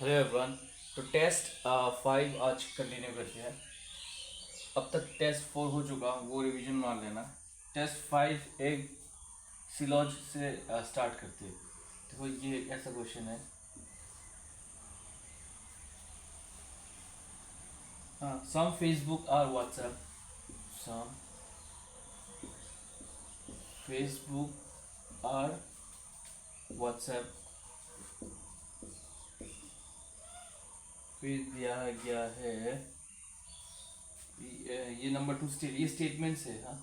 Hello everyone. तो test 5 आज continue करते हैं। अब तक टेस्ट 4 हो चुका, वो रिवीजन मार लेना। टेस्ट 5 एक सिलॉज से स्टार्ट करते हैं। देखो ये ऐसा क्वेश्चन है। हाँ, सम फेसबुक और व्हाट्सएप, सम फेसबुक और व्हाट्सएप फिर दिया गया है ये नंबर 2 ये स्टेटमेंट्स है। हाँ,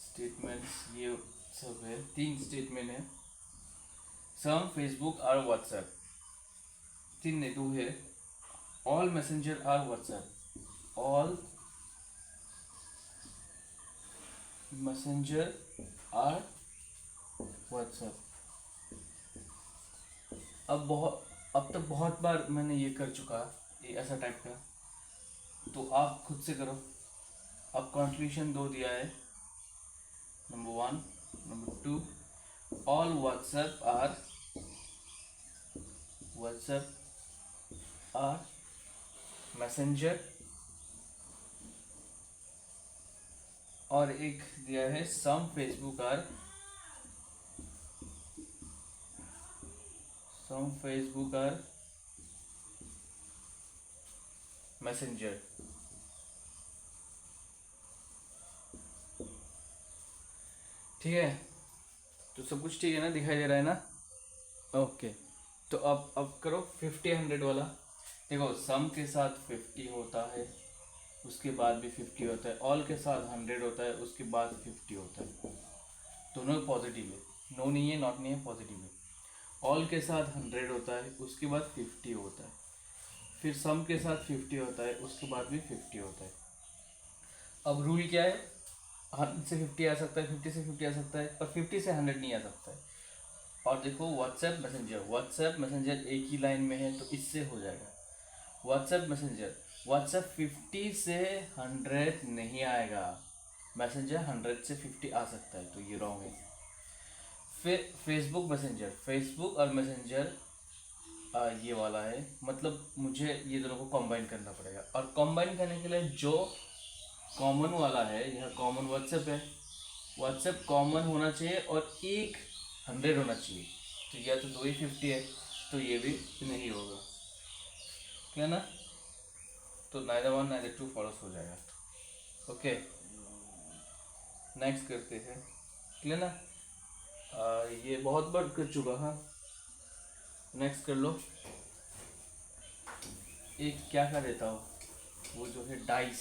स्टेटमेंट्स ये सब है, 3 स्टेटमेंट है। सम फेसबुक और व्हाट्सएप, 3 ने 2 है। ऑल मैसेंजर और व्हाट्सएप, ऑल मैसेंजर और व्हाट्सएप। अब तक बहुत बार मैंने ये कर चुका, ये ऐसा टाइप का। तो आप खुद से करो। अब कंट्रीब्यूशन 2 दिया है, number 1, number 2। All WhatsApp or Messenger, और एक दिया है सम फेसबुक आर मैसेंजर। ठीक है, तो सब कुछ ठीक है ना, दिखाई दे रहा है ना? ओके। तो अब करो 50-100 वाला। देखो सम के साथ 50 होता है, उसके बाद भी 50 होता है। ऑल के साथ 100 होता है, उसके बाद 50 होता है। दोनों पॉजिटिव है, नो नहीं है, नॉट नहीं है, पॉजिटिव है। ऑल के साथ 100 होता है, उसके बाद 50 होता है। फिर सम के साथ 50 होता है, उसके बाद भी 50 होता है। अब रूल क्या है? 100 से 50 आ सकता है, 50 से 50 आ सकता है, पर 50 से 100 नहीं आ सकता है। और देखो व्हाट्सएप मैसेंजर एक ही लाइन में है, तो इससे हो जाएगा। व्हाट्सएप 50 से 100 नहीं आएगा, मैसेंजर 100 से 50 आ सकता है, तो ये रॉन्ग है। फिर फेसबुक और मैसेंजर ये वाला है, मतलब मुझे ये दोनों को कंबाइन करना पड़ेगा। और कंबाइन करने के लिए जो कॉमन वाला है, यह कॉमन व्हाट्सएप कॉमन होना चाहिए, और एक 100 होना चाहिए। तो या तो 2 ही 50 है, तो ये भी नहीं होगा, क्या ना? तो नाइदर 1 नाइदर 2 फॉलोस हो जाएगा। ओके, नेक्स्ट करते हैं, क्लियर ना? ये बहुत बार कर चुका। हाँ, नेक्स्ट कर लो। एक क्या कर देता हूँ, वो जो है डाइस,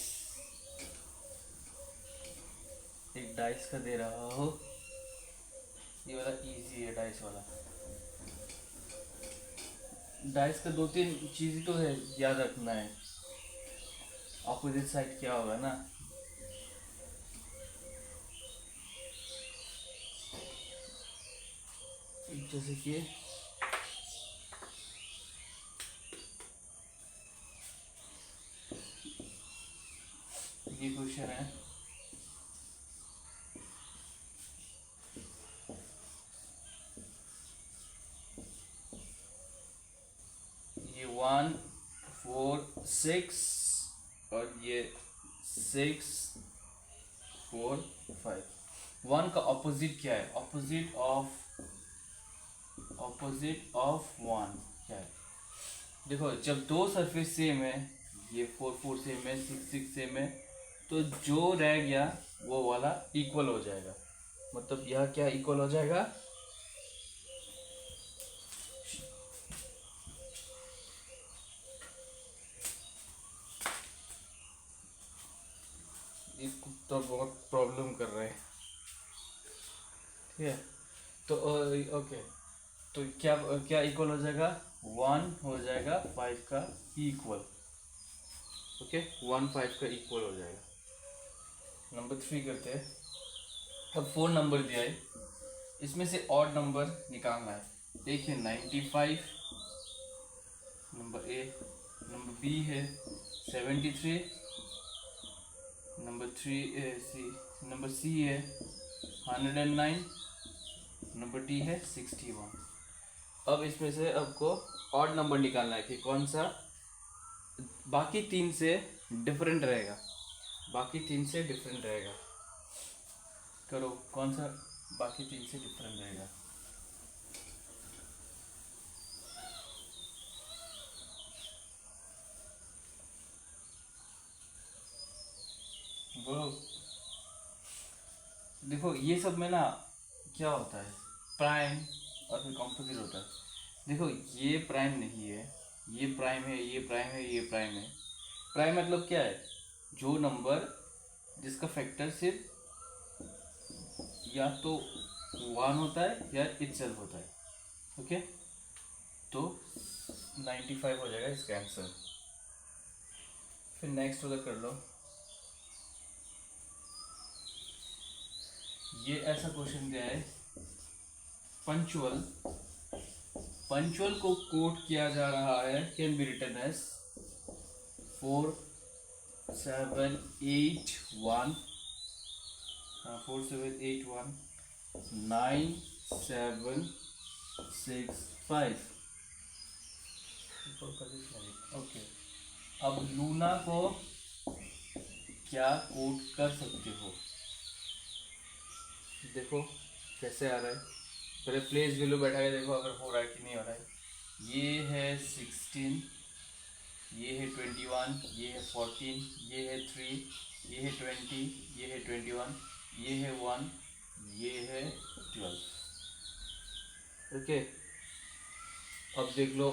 एक डाइस का दे रहा हो। ये वाला इजी है, डाइस वाला। डाइस का 2-3 चीज़ तो है, याद रखना है। ऑपोजिट साइड क्या होगा ना, जैसे कि ये क्वेश्चन है, ये 1 4 6 और ये 6 4 5। 1 का ऑपोजिट क्या है? ऑपोजिट ऑफ 1 क्या है? देखो, जब दो सरफेस सेम है, ये 4 4 सेम है, 6 6 सेम है, तो जो रह गया वो वाला इक्वल हो जाएगा। मतलब यह क्या इक्वल हो जाएगा? एक कुत्ता बहुत प्रॉब्लम कर रहे हैं। ठीक है, तो ओके, तो क्या क्या इक्वल हो जाएगा? 1 हो जाएगा 5 का इक्वल। ओके, 1 5 का इक्वल हो जाएगा। नंबर 3 करते हैं। अब 4 नंबर दिया है, इसमें से ऑड नंबर निकालना है। एक है 95, नंबर ए। नंबर बी है 73, नंबर सी है 109, नंबर डी है 61। अब इसमें से आपको ऑड नंबर निकालना है कि कौन सा बाकी तीन से डिफरेंट रहेगा, बाकी तीन से डिफरेंट रहेगा। करो, कौन सा बाकी तीन से डिफरेंट रहेगा। बोलो। देखो ये सब में ना क्या होता है, प्राइम और फिर कॉम्पोजिट होता है। देखो ये प्राइम नहीं है, ये प्राइम है, ये प्राइम है, ये प्राइम है। प्राइम मतलब क्या है, जो नंबर जिसका फैक्टर सिर्फ या तो 1 होता है या इटसेल्फ होता है। ओके, तो 95 हो जाएगा इसका आंसर। फिर नेक्स्ट वाला कर लो। ये ऐसा क्वेश्चन दिया है, पंचुअल, पंचुअल को कोट किया जा रहा है, can be written as 4781 4781 9765। Okay, अब लूना को क्या कोट कर सकते हो, देखो कैसे आ रहा है। पहले प्लेस वैल्यू बैठा के देखो अगर हो रहा है कि नहीं हो रहा है। ये है 16, ये है 21, ये है 14, ये है 3, ये है 20, ये है 21, ये है 1, ये है 12। ओके, अब देख लो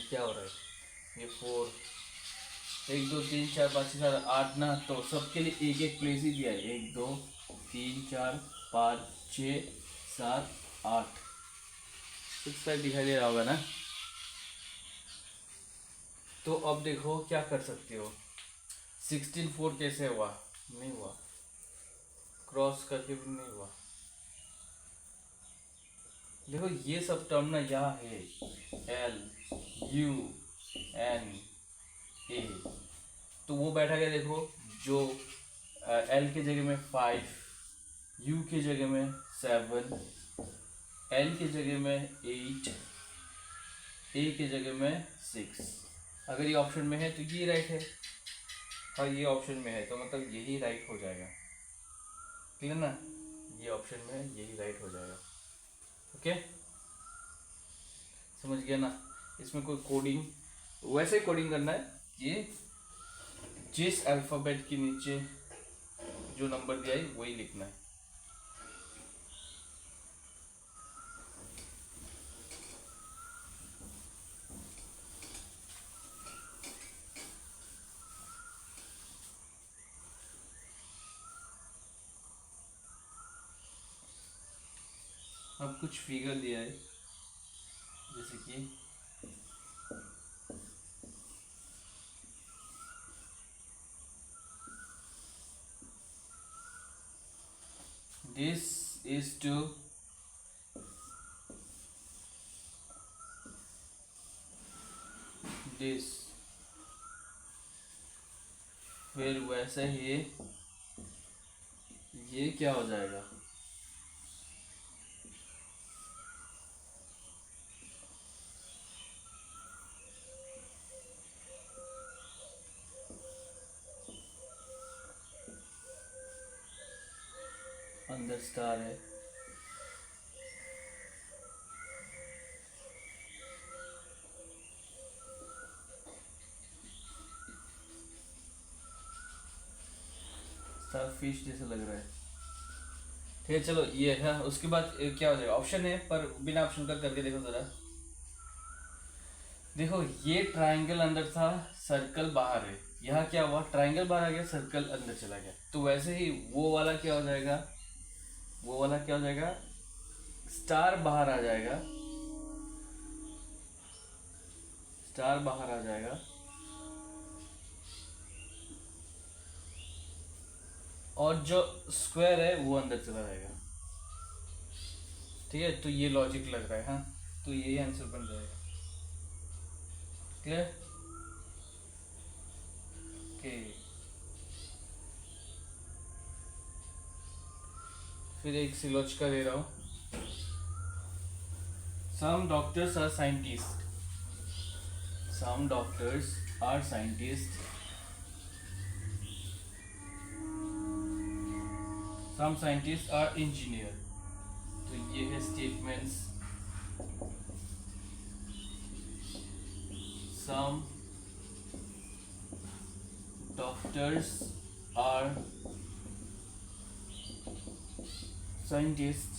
क्या हो रहा है। ये 4, 1 2 3 4 5 6 7 8 ना, तो सबके लिए एक एक प्लेस ही दिया है। 1 2 3 4 5 6 7 8, 6 5 दिखाई दे रहा होगा ना। तो अब देखो क्या कर सकते हो। 16 4 कैसे हुआ, नहीं हुआ, क्रॉस करके भी नहीं हुआ। देखो ये सब टर्म ना यहाँ है, L U N A, तो वो बैठा के देखो, जो L की जगह में 5, U की जगह में 7, L की जगह में 8, A की जगह में 6। अगर ये ऑप्शन में है तो ये राइट है, और ये ऑप्शन में है तो मतलब यही राइट हो जाएगा। क्लियर ना, ये ऑप्शन में है यही राइट हो जाएगा। ओके, समझ गया ना। इसमें कोई कोडिंग, वैसे ही कोडिंग करना है। ये जिस अल्फ़ाबेट के नीचे जो नंबर दिया है वही लिखना है। अब कुछ फिगर दिया है, जैसे कि this is to this, फिर वैसे ही ये क्या हो जाएगा, अंदर स्टार है। स्टार फिश जैसा लग रहा है। ठीक है चलो ये है। उसके बाद क्या हो जाएगा, ऑप्शन है पर बिना ऑप्शन का करके देखो जरा। देखो ये ट्रायंगल अंदर था, सर्कल बाहर है। यहाँ क्या हुआ, ट्रायंगल बाहर आ गया, सर्कल अंदर चला गया। तो वैसे ही वो वाला क्या हो जाएगा, वो वाला क्या हो जाएगा, स्टार बाहर आ जाएगा, स्टार बाहर आ जाएगा, और जो स्क्वायर है वो अंदर चला जाएगा। ठीक है, तो ये लॉजिक लग रहा है। हाँ, तो यही आंसर बन जाएगा। क्लियर? ओके, फिर एक सिलोच का दे रहा हूँ। some doctors are scientists. Some doctors are scientists. Some scientists are engineer. तो ये है statements. Some doctors are scientists.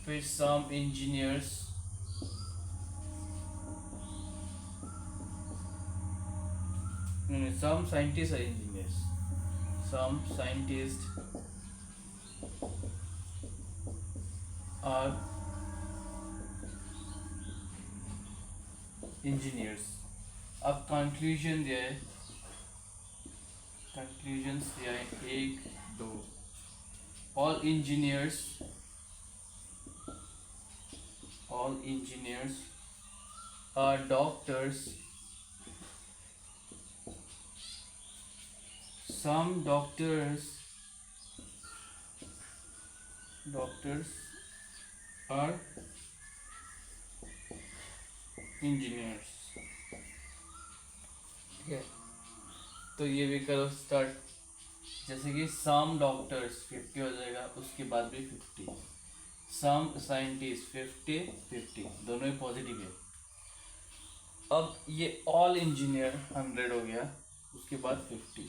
फिर some engineers. No, some scientists are engineers. Some scientists are engineers. अब कंक्लूजन दिया है, कंक्लूजन्स दिया है 1, 2. All engineers are doctors. Some doctors are engineers. ठीक है, तो ये भी करो स्टार्ट. जैसे कि some doctors 50 हो जाएगा, उसके बाद भी 50. some scientists 50 दोनों ही पॉजिटिव है. अब ये all engineer 100 हो गया, उसके बाद 50.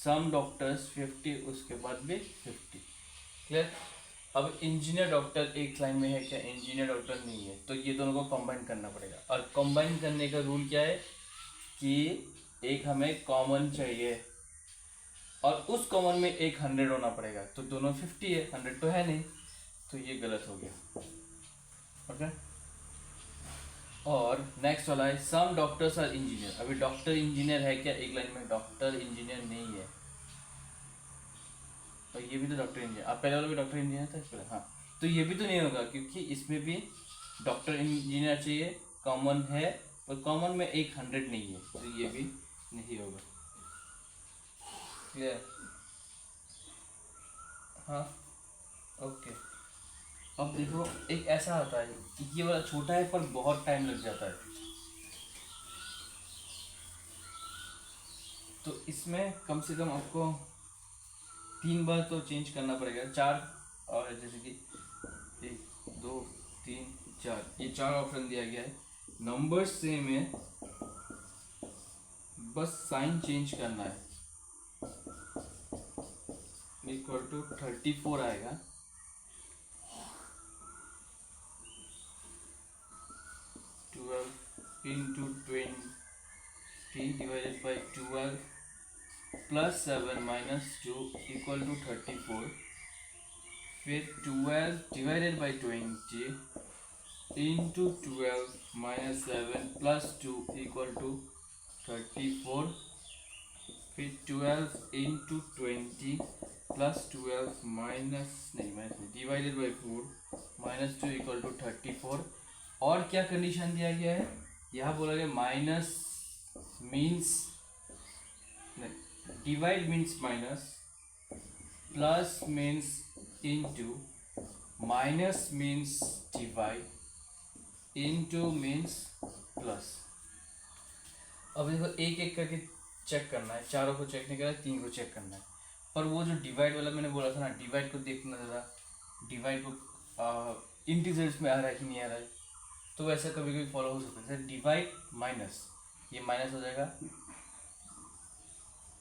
some doctors 50, उसके बाद भी 50. क्लियर. अब इंजीनियर डॉक्टर एक लाइन में है क्या, इंजीनियर डॉक्टर नहीं है, तो ये दोनों को कंबाइन करना पड़ेगा. और कंबाइन करने का रूल क्या है कि एक हमें कॉमन चाहिए और उस कॉमन में एक 100 होना पड़ेगा. तो दोनों 50 है, 100 तो है नहीं, तो ये गलत हो गया. ओके. और नेक्स्ट वाला है सम डॉक्टर्स आर इंजीनियर. अभी डॉक्टर इंजीनियर है क्या, एक लाइन में डॉक्टर इंजीनियर नहीं है, और ये भी तो डॉक्टर इंजीनियर. आप पहले वाला भी डॉक्टर इंजीनियर था इसमें. हाँ, तो ये भी तो नहीं होगा क्योंकि इसमें भी डॉक्टर इंजीनियर चाहिए, कॉमन है, और कॉमन में एक 100 नहीं है, तो ये भी नहीं होगा. क्लियर. हाँ, ओके. अब देखो एक ऐसा आता है, ये वाला छोटा है पर बहुत टाइम लग जाता है, तो इसमें कम से कम आपको 3 बार तो चेंज करना पड़ेगा. 4, और जैसे कि 1, 2, 3, 4, ये 4 ऑप्शन दिया गया है. नंबर सेम है, बस साइन चेंज करना है. इक्वल टू 34 आएगा. into 20 divided by 12 plus 7 minus 2 equal to 34. फिर 12 divided by 20 into 12 minus 7 plus 2 equal to 34. फिर 12 into 20 plus 12 minus divided by 4 minus 2 equal to 34. और क्या कंडीशन दिया गया है, यहाँ बोला गया minus means divide means minus, plus means into, minus means divide, into means plus. अब देखो एक एक करके चेक करना है, चारों को चेक नहीं करना है, 3 को चेक करना है. पर वो जो डिवाइड वाला मैंने बोला था ना, डिवाइड को देखना ज़रा, डिवाइड को इंटीजर्स में आ रहा है कि नहीं आ रहा है, तो वैसा कभी कभी फॉलो हो सकता है. डिवाइड माइनस, ये माइनस हो जाएगा,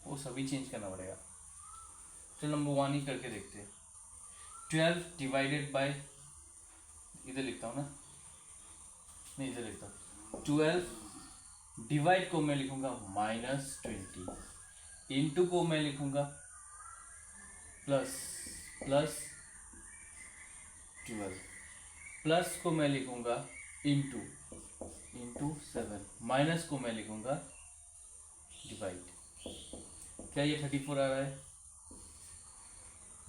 वो सभी चेंज करना पड़ेगा. चलो नंबर 1 ही करके देखते हैं. 12 डिवाइडेड बाय, इधर लिखता हूँ ना, नहीं इधर लिखता हूँ. 12 डिवाइड को मैं लिखूंगा -20, इनटू को मैं लिखूंगा प्लस 12, प्लस को मैं लिखूंगा इंटू 7, माइनस को मैं लिखूंगा डिवाइड. क्या ये 34 आ रहा है,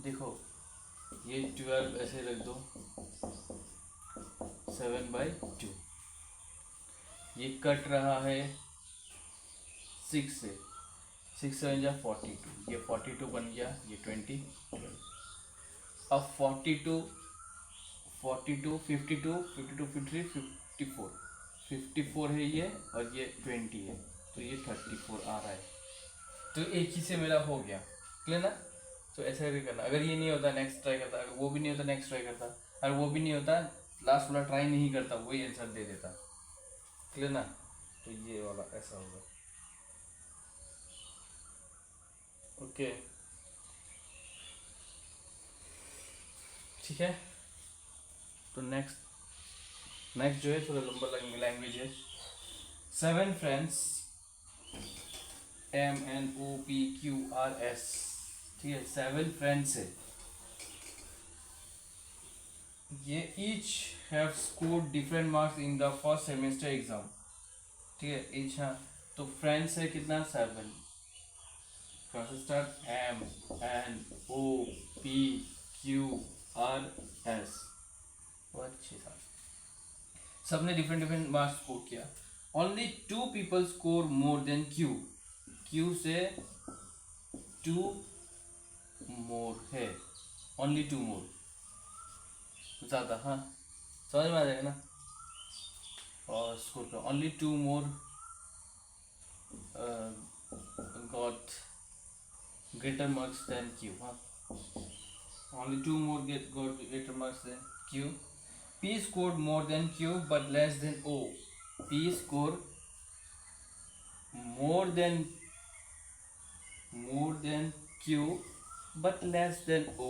देखो ये 12 ऐसे रख दो, 7/2, ये कट रहा है 6 से, 6 7 जा 42, ये 42 बन गया, ये 20. अब 42 42 52 52 53 54 54 है ये, और ये 20 है, तो ये 34 आ रहा है। तो एक ही से मेरा हो गया, क्लियर ना। तो ऐसा भी करना, अगर ये नहीं होता नेक्स्ट ट्राई करता, अगर वो भी नहीं होता नेक्स्ट ट्राई करता, अगर वो भी नहीं होता लास्ट वाला ट्राई नहीं करता, वही आंसर दे देता, क्लियर ना। तो ये वाला ऐसा होगा, ओके ठीक है। तो नेक्स्ट जो है थोड़ा लंबा लैंग्वेज है। 7 फ्रेंड्स MNOPQRS, ठीक है, 7 फ्रेंड्स है ये, each have scored different marks in the first semester exam, ठीक है ईच। हाँ, तो फ्रेंड्स है कितना 7, कहाँ से स्टार्ट, MNOPQRS, बहुत अच्छे था। सबने डिफरेंट डिफरेंट मार्क्स स्कोर किया। Only 2 people score more than Q से 2 मोर है, ओनली 2 मोर ज़्यादा, हाँ समझ में आ जाएगा ना। और स्कोर का only 2 more got greater marks than Q, हाँ only 2 more got greater marks than Q. P scored more than Q but less than O. P scored more than Q but less than O.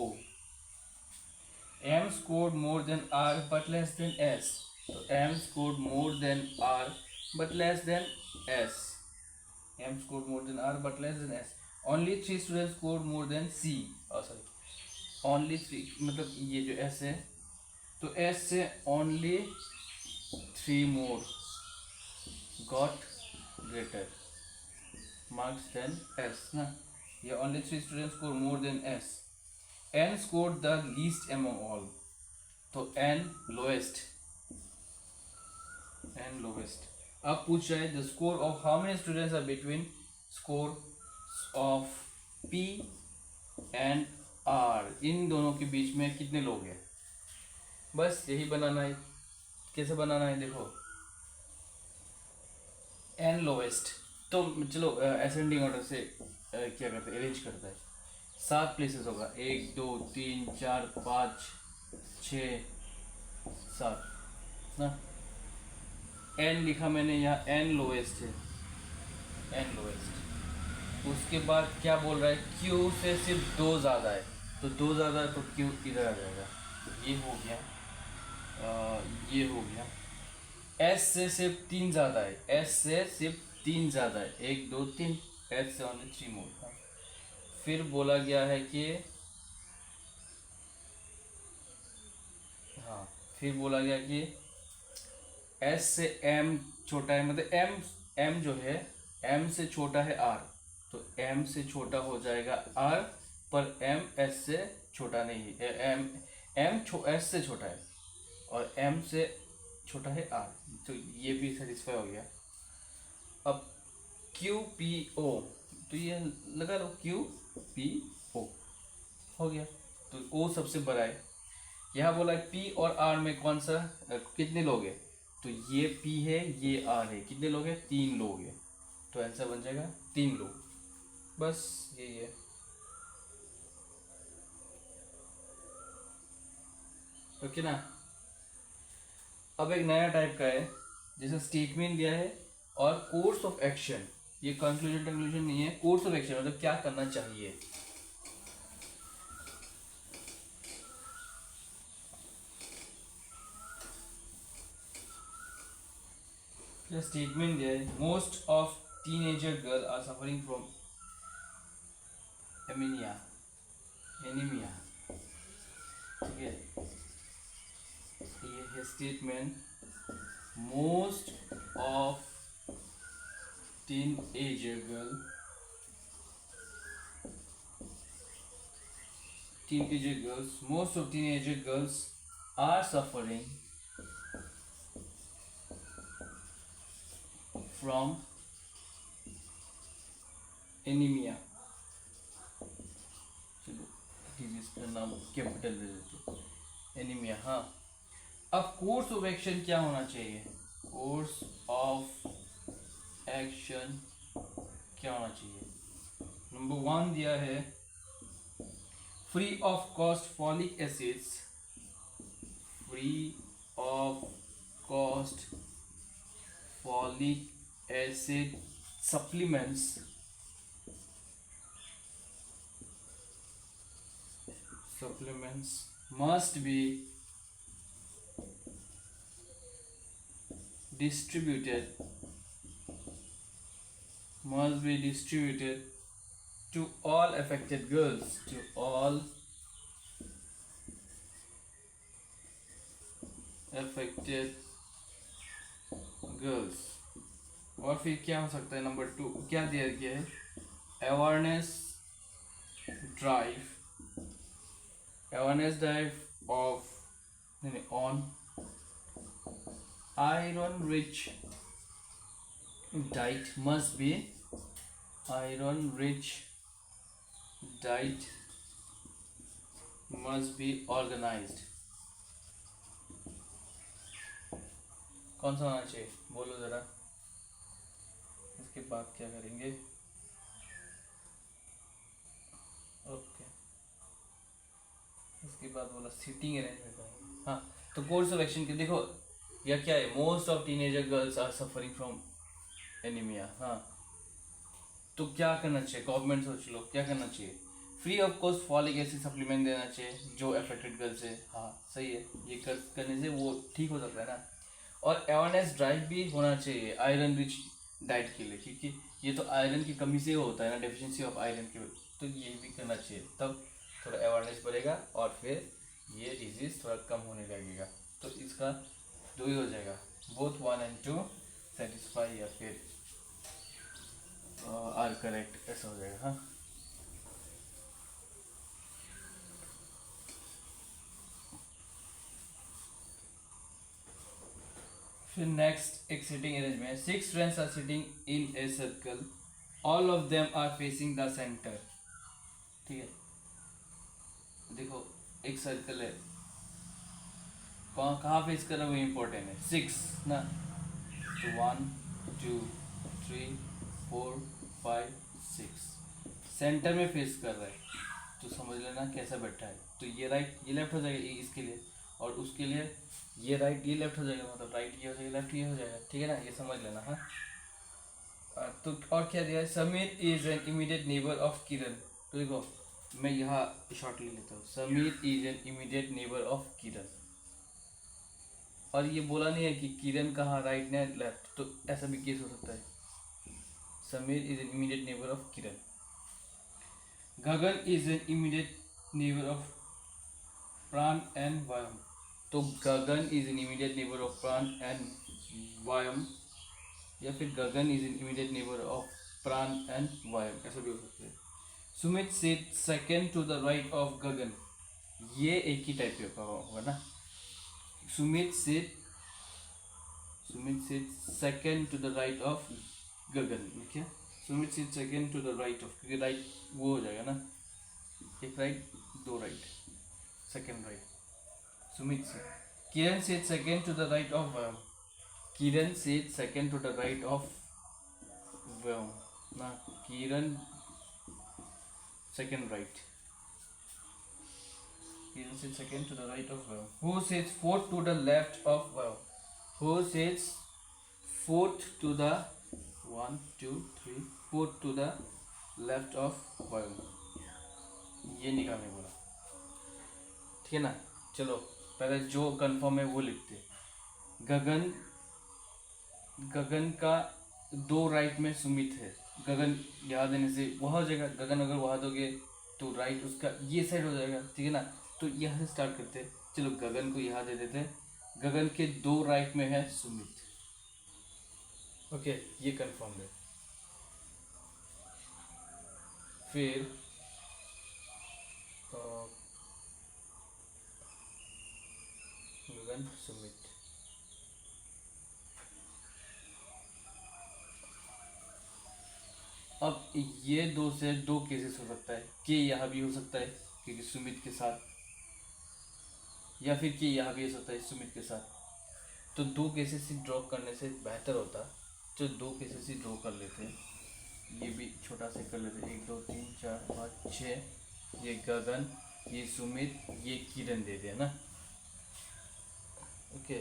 M scored more than R but less than S. So M scored more than R but less than S. M scored more than R but less than S. Only 3 students scored more than C. Oh sorry. Only 3 मतलब ये जो S है, तो S से only 3 more got greater marks than S ना, ये only 3 students score more than S. N scored the least among all, तो N lowest, अब पूछ रहा है the score of how many students are between score of P and R, इन दोनों के बीच में कितने लोग हैं, बस यही बनाना है। कैसे बनाना है देखो, एन लोवेस्ट, तो चलो असेंडिंग ऑर्डर से क्या करते हैं, अरेंज करता है। 7 प्लेसेस होगा, 1 2 3 4 5 6 7 ना। एन लिखा मैंने यहाँ, एन लोवेस्ट है, एन लोवेस्ट। उसके बाद क्या बोल रहा है, क्यू से सिर्फ 2 ज़्यादा है, तो 2 ज़्यादा है तो क्यू इधर आ जाएगा, ये हो गया। ये हो गया। एस से सिर्फ 3 ज़्यादा है, एस से सिर्फ 3 ज़्यादा है, 1 2 3, एस से ओनली 3 मोर। फिर बोला गया है कि हाँ, फिर बोला गया कि एस से एम छोटा है, मतलब एम जो है एम से छोटा है आर, तो एम से छोटा हो जाएगा आर, पर एम एस से छोटा नहीं है, एम एस से छोटा है और m से छोटा है r, तो ये भी सेटिस्फाई हो गया। अब q p o, तो ये लगा लो q p o हो गया, तो o सबसे बड़ा है। यहाँ बोला p और r में कौन सा कितने लोग हैं, तो ये p है ये r है, कितने लोग हैं 3 लोग हैं, तो आंसर बन जाएगा 3 लोग, बस यही है। ओके ना। अब एक नया टाइप का है, जैसे स्टेटमेंट दिया है और कोर्स ऑफ एक्शन, ये कंक्लूजन नहीं है, कोर्स ऑफ एक्शन मतलब क्या करना चाहिए। क्या स्टेटमेंट दिया है, most of teenager girl are suffering from anaemia, ठीक है, ये है statement, most of teenager girls are suffering from anemia, चलो इसका नाम कैपिटल दे देते, एनीमिया। हाँ, अब कोर्स ऑफ एक्शन क्या होना चाहिए? कोर्स ऑफ एक्शन क्या होना चाहिए? नंबर 1 दिया है free of cost folic acids, free of cost folic acid supplements must be distributed to all affected girls, to all affected girls। और फिर क्या हो सकता है? नंबर 2 क्या दिया गया है? Awareness drive on iron rich diet must be organized। कौन सा होना चाहिए? बोलो जरा। इसके बाद क्या करेंगे? ओके, इसके बाद बोला सीटिंग अरेंजमेंट। हाँ, तो कोर्स ऑफ एक्शन के देखो, या क्या है? Most of teenager girls are suffering from anaemia. हाँ, तो क्या करना चाहिए? गवर्नमेंट सोच लो क्या करना चाहिए? Free of cost folic acid supplement देना चाहिए जो अफेक्टेड गर्ल्स है। हाँ सही है, ये करने से वो ठीक हो सकता है ना। और अवेयरनेस ड्राइव भी होना चाहिए आयरन रिच डाइट के लिए, क्योंकि ये तो आयरन की कमी से होता है ना, डेफिशिएंसी ऑफ आयरन की, तो ये भी करना चाहिए, तब थोड़ा अवेयरनेस बढ़ेगा और फिर ये डिजीज़ थोड़ा कम होने लगेगा। तो इसका 2 ही हो जाएगा, बोथ 1 and 2 सेटिस्फाई या फिर आर करेक्ट, ऐसा हो जाएगा। हाँ, फिर नेक्स्ट एक sitting arrangement. 6 friends are sitting in a circle, all of them are facing the centre. ठीक है, देखो एक सर्कल है, कहाँ फेस कर रहा है वो इम्पोर्टेंट है। 6 ना, तो 1 2 3 4 5 6 सेंटर में फेस कर रहा है, तो समझ लेना कैसा बैठा है। तो ये राइट ये लेफ्ट हो जाएगा इसके लिए, और उसके लिए ये राइट ये लेफ्ट हो जाएगा, मतलब राइट ये हो जाएगा लेफ्ट ये हो जाएगा। ठीक है ना, ये समझ लेना। हाँ, तो और क्या दिया है? Sameer is an immediate neighbour of Kiran. तो देखो मैं यहाँ शॉर्ट ले लेता हूँ, Sameer is an immediate neighbour of Kiran, और ये बोला नहीं है कि किरण कहाँ राइट ने लेफ्ट, तो ऐसा भी केस हो सकता है। Sameer is an immediate neighbour of Kiran. Gagan is an immediate neighbour of Pran and Vayam, तो Gagan is an immediate neighbour of Pran and Vayam, या फिर Gagan is an immediate neighbour of Pran and Vayam, ऐसा भी हो सकता है। Sumit sit second to the right of Gagan, ये एक ही टाइप का होगा ना। Sumit sit second to the right of Gagan, ठीक है। Sumit sit second to the right of, क्योंकि राइट वो हो जाएगा ना, एक right 2 right, second right. Sumit sit. Kiran sit second to the right of Vayam, Kiran sit second to the right of Vayam ना, Kiran second right, Kiran sit second to the right of Vayam. Who sits fourth to the left of Vayam, who sits fourth to the 1 2 3 4 to the left of वायम, ये निकालने बोला। ठीक है ना, चलो पहले जो कंफर्म है वो लिखते। गगन का 2 राइट में सुमित है, गगन यहाँ देने से वहाँ हो जाएगा, गगन अगर वहाँ दोगे तो राइट उसका ये साइड हो जाएगा। ठीक है ना, तो यहाँ से स्टार्ट करते हैं। चलो गगन को यहाँ दे देते, गगन के 2 राइट में है सुमित। ओके, ये कंफर्म है। फिर गगन सुमित, अब ये 2 से 2 केसेस हो सकता है कि यहाँ भी हो सकता है क्योंकि सुमित के साथ, या फिर कि यहाँ भी हो सकता है सुमित के साथ। तो 2 केसेस ही ड्रॉ करने से बेहतर होता तो 2 केसेस ही ड्रॉ कर लेते हैं। ये भी छोटा से कर लेते, 1 2 3 4 5 6, ये गगन, ये सुमित, ये किरण दे दिया ना। ओके,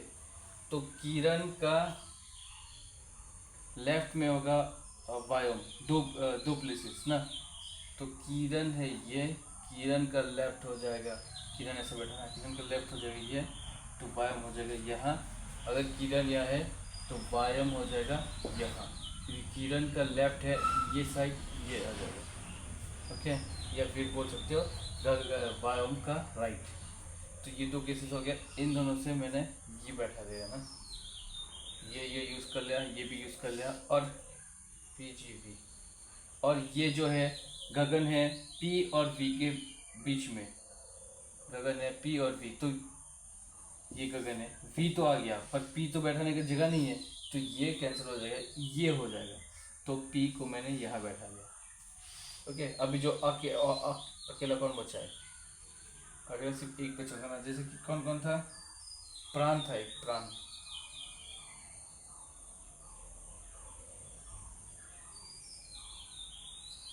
तो किरण का लेफ्ट में होगा वायोम, दो प्लेसेस ना। तो किरण है ये, किरण का लेफ्ट हो जाएगा, किरण ऐसे बैठा है, किरण का लेफ्ट हो जाएगा ये, तो वायम हो जाएगा यहाँ। अगर किरण यहाँ है तो वायम हो जाएगा यहाँ, क्योंकि किरण का लेफ्ट है ये साइड, ये आ जाएगा। ओके, या फिर बोल सकते हो वायम का राइट। तो ये 2 केसेस हो गया, इन दोनों से मैंने ये बैठा दिया ना, ये यूज़ कर लिया, ये भी यूज़ कर लिया, और PGV। और ये जो है गगन है P और V के बीच में, गगन है P और V, तो ये गगन है, V तो आ गया पर P तो बैठाने की जगह नहीं है, तो ये कैंसिल हो जाएगा, ये हो जाएगा। तो P को मैंने यहाँ बैठा दिया। ओके, अभी जो अकेला कौन बचा है, अगला सिर्फ एक पे चलना, जैसे कि कौन कौन था, प्राण था, एक प्राण।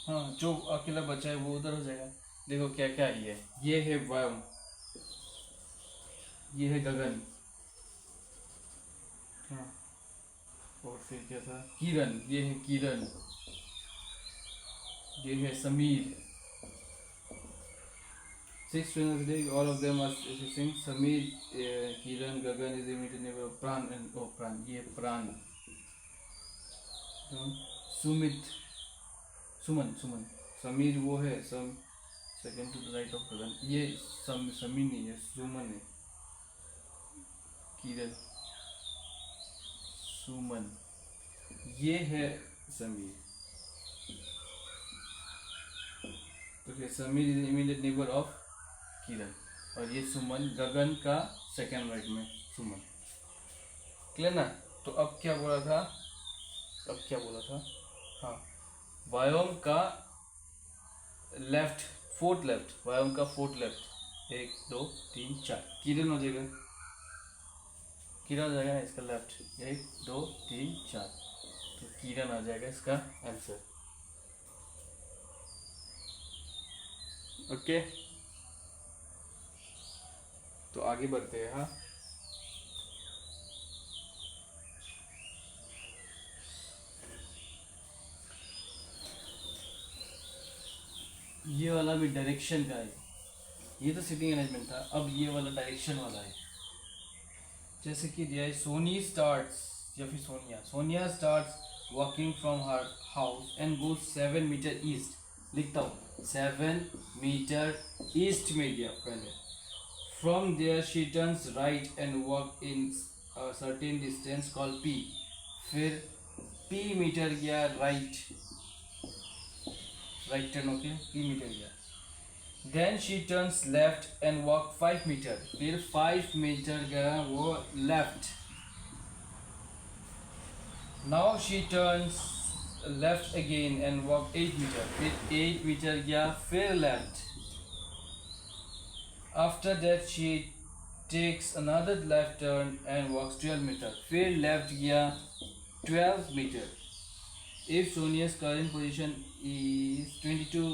हाँ, जो अकेला बचा है वो उधर हो जाएगा। देखो क्या क्या ये है वायु, ये है गगन, हाँ, और फिर क्या था, किरण, ये है किरण, ये है Sameer. 6 Wednesday, all of them are saying Samir, Kiran, Gagan is immediate neighbor of Pran, and Pran, ये प्राण, सुमित, सुमन, समीर वो है second to the right of Gagan, ये समीर नहीं है, सुमन है, किरण, सुमन, ये है समीर। तो Sameer is immediate neighbour of Kiran, और ये सुमन, गगन का सेकंड राइट में सुमन। क्लियर ना। तो अब क्या बोला था, हाँ, वायोम का लेफ्ट, फोर्थ लेफ्ट, वायोम का फोर्थ लेफ्ट, 1 2 3 4, किरण हो जाएगा, किरण हो जाएगा इसका लेफ्ट, 1 2 3 4, तो किरण आ जाएगा इसका आंसर। ओके, तो आगे बढ़ते हैं। हाँ, ये वाला भी डायरेक्शन का है, ये तो सिटिंग अरेंजमेंट था, अब ये वाला डायरेक्शन वाला है। जैसे कि दिया है, सोनी स्टार्ट्स, या फिर Sonia starts walking from her house and goes 7 metre east. लिखता हूँ, 7 मीटर ईस्ट में गया पहले। From there she turns right and walk in certain distance call P। फिर P मीटर गया राइट टर्न होके P मीटर गया। Then she turns left and walk 5 metre, फिर 5 मीटर गया वो left. Now she turns left again and walk 8 metre, फिर 8 metre गया फिर left. After that she takes another left turn and walks 12 metre, फिर left गया 12 metre. If Sonia's current position is 22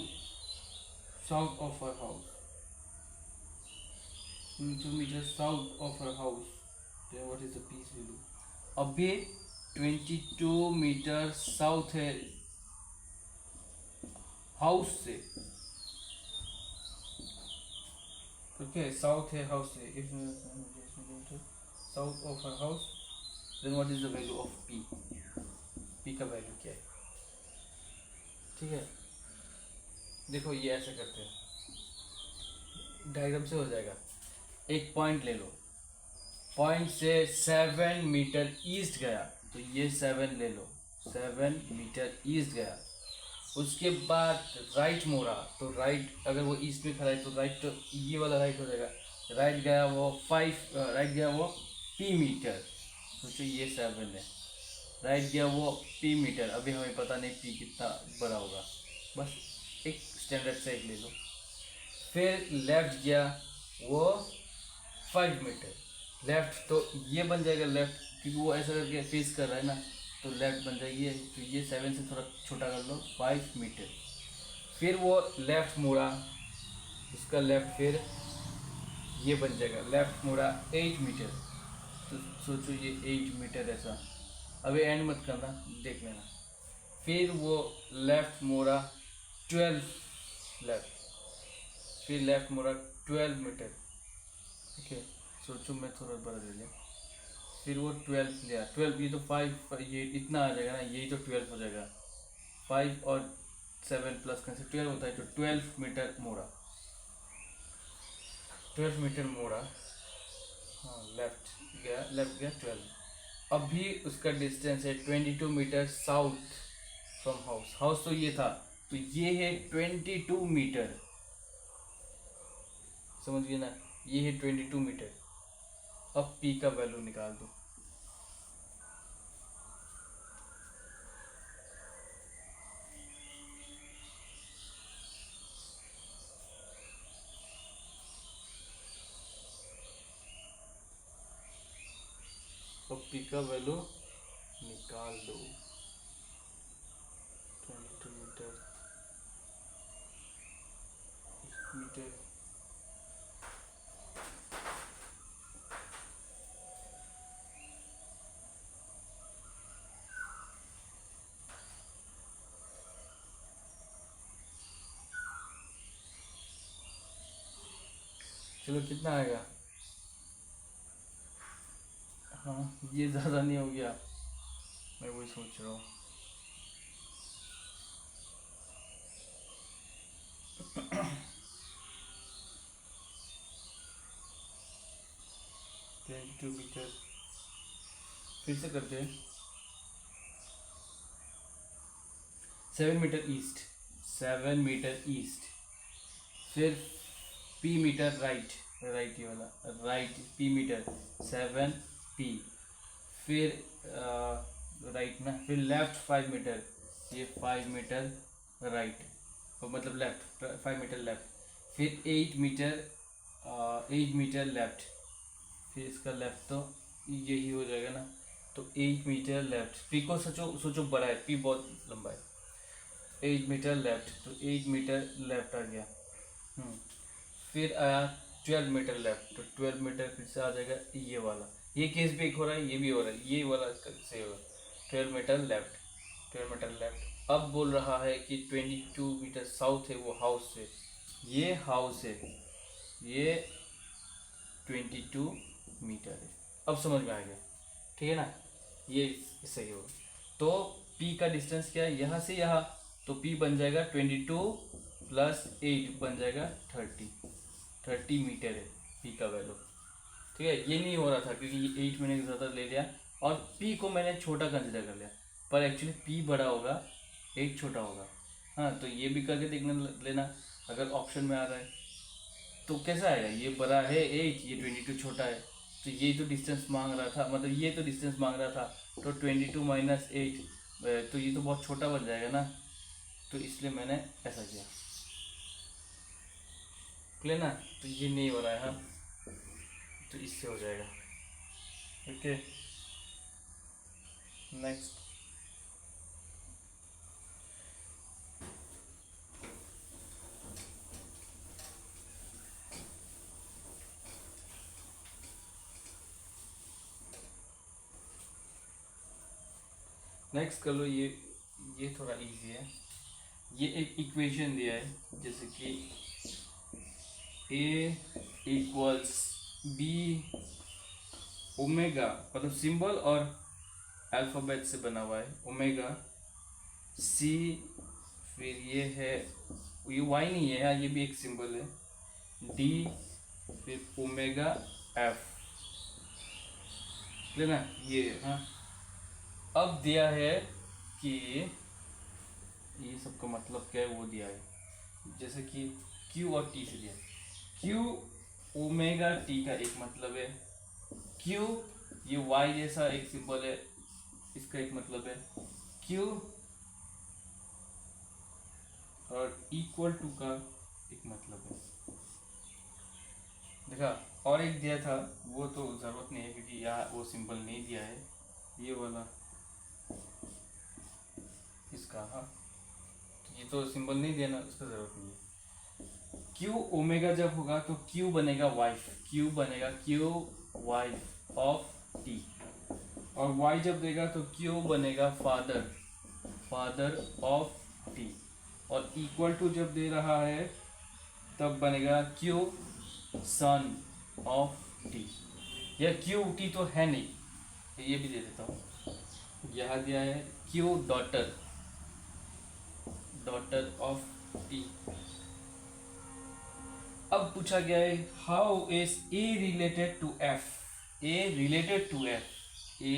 south of her house, 22 meters south of her house, then what is the P's value? अभी 22 metre south है house से, okay, south है house से। If south of her house, then what is the value of P? P का value क्या है? ठीक है, देखो ये ऐसे करते हैं, डायग्राम से हो जाएगा। एक पॉइंट ले लो, पॉइंट से 7 मीटर ईस्ट गया, तो ये 7 ले लो, 7 मीटर ईस्ट गया। उसके बाद राइट मोड़ा, तो राइट, अगर वो ईस्ट में खड़ा है तो राइट, तो ये वाला राइट हो जाएगा। राइट गया वो 5, राइट गया वो P मीटर, सोचो ये 7 है, राइट गया वो P मीटर। अभी हमें पता नहीं P कितना बड़ा होगा, बस एक स्टैंडर्ड से एक ले लो। फिर लेफ्ट गया वो 5 मीटर लेफ्ट, तो ये बन जाएगा लेफ्ट, क्योंकि वो ऐसा करके फेस कर रहा है ना, तो लेफ्ट बन जाएगी ये, तो ये 7 से थोड़ा छोटा कर लो 5 मीटर। फिर वो लेफ्ट मुड़ा, उसका लेफ्ट फिर ये बन जाएगा लेफ्ट मुड़ा 8 मीटर, तो सोचो ये 8 मीटर ऐसा। अभी एंड मत करना, देख लेना। फिर वो लेफ्ट मोड़ा 12 लेफ्ट, फिर लेफ्ट मोड़ा 12 मीटर, ठीक है। सोचो मैं थोड़ा बड़ा ले लिया, फिर वो 12 लिया 12, ये तो 5, ये इतना आ जाएगा ना, यही तो 12 हो जाएगा। 5 और 7 प्लस करने से 12 होता है, तो 12 मीटर मोड़ा, 12 मीटर मोड़ा, हाँ लेफ्ट गया 12। अभी उसका डिस्टेंस है 22 metre south from house. House तो ये था, तो ये है 22 मीटर, समझ गए ना, ये है 22 मीटर। अब पी का वैल्यू निकाल दो। अब पी का वैल्यू निकाल दो। 22 मीटर मीटर, चलो कितना आएगा? हाँ ये ज़्यादा नहीं हो गया, मैं वही सोच रहा हूँ। टू मीटर फिर से करते हैं। 7 मीटर ईस्ट, 7 मीटर ईस्ट, फिर पी मीटर राइट, राइट ये वाला राइट पी मीटर 7 पी, फिर राइट ना, फिर लेफ्ट 5 मीटर, ये 5 मीटर राइट, मतलब लेफ्ट 5 मीटर लेफ्ट, फिर 8 मीटर 8 मीटर लेफ्ट, फिर इसका लेफ्ट तो यही हो जाएगा ना, तो 8 मीटर लेफ्ट। पी को सोचो सोचो बड़ा है, पी बहुत लंबा है। 8 मीटर लेफ्ट, तो 8 मीटर लेफ्ट आ गया। फिर आया 12 मीटर लेफ्ट, तो 12 मीटर फिर से आ जाएगा ये वाला, ये केस भी एक हो रहा है, ये भी हो रहा है, ये वाला से होगा 12 मीटर लेफ्ट, 12 मीटर लेफ्ट। अब बोल रहा है कि 22 मीटर साउथ है वो हाउस से, ये हाउस है, ये 22 मीटर है। अब समझ में आ गया, ठीक है ना, ये सही होगा। तो P का डिस्टेंस क्या है यहाँ से यहाँ, तो P बन जाएगा 22 प्लस 8 बन जाएगा 30 मीटर है P का वैल्यू, ठीक है। ये नहीं हो रहा था क्योंकि ये 8 मैंने ज़्यादा ले लिया और P को मैंने छोटा कंसिडर कर लिया, पर एक्चुअली P बड़ा होगा 8 छोटा होगा। हाँ तो ये भी करके देखने लेना, अगर ऑप्शन में आ रहा है तो कैसा आएगा, ये बड़ा है 8, ये 22 छोटा है, तो ये तो डिस्टेंस मांग रहा था, मतलब ये तो डिस्टेंस मांग रहा था, तो 22 माइनस 8, तो ये तो बहुत छोटा बन जाएगा ना, तो इसलिए मैंने ऐसा किया, क्लियर ना। तो ये नहीं हो रहा है, हाँ तो इससे हो जाएगा, ओके। नेक्स्ट, नेक्स्ट कर लो, ये थोड़ा इजी है। ये एक इक्वेशन दिया है, जैसे कि A इक्वल्स B ओमेगा, मतलब सिंबल और अल्फ़ाबेट से बना हुआ है, ओमेगा C, फिर ये है, ये Y नहीं है, हाँ ये भी एक सिंबल है, D, फिर ओमेगा F, लेना ये, हाँ। अब दिया है कि ये सबका मतलब क्या है वो दिया है, जैसे कि Q और T से दिया, Q ओमेगा T का एक मतलब है, Q ये Y जैसा एक सिंबल है, इसका एक मतलब है Q, और इक्वल टू का एक मतलब है, देखा, और एक दिया था वो तो ज़रूरत नहीं है क्योंकि यहाँ वो सिंबल नहीं दिया है, ये वाला इसका। हाँ, तो ये तो सिंबल नहीं दिया ना, उसका ज़रूरत नहीं है। क्यू ओमेगा जब होगा तो क्यू बनेगा वाइफ, क्यू बनेगा क्यू वाइफ ऑफ टी। और वाई जब देगा तो क्यू बनेगा फादर, फादर ऑफ टी। और इक्वल टू जब दे रहा है तब बनेगा क्यू सन ऑफ टी। यह क्यू टी तो है नहीं, ये भी दे देता हूँ। यहाँ दिया है Q daughter, daughter of T. अब पूछा गया है how is A related to F, A related to F, A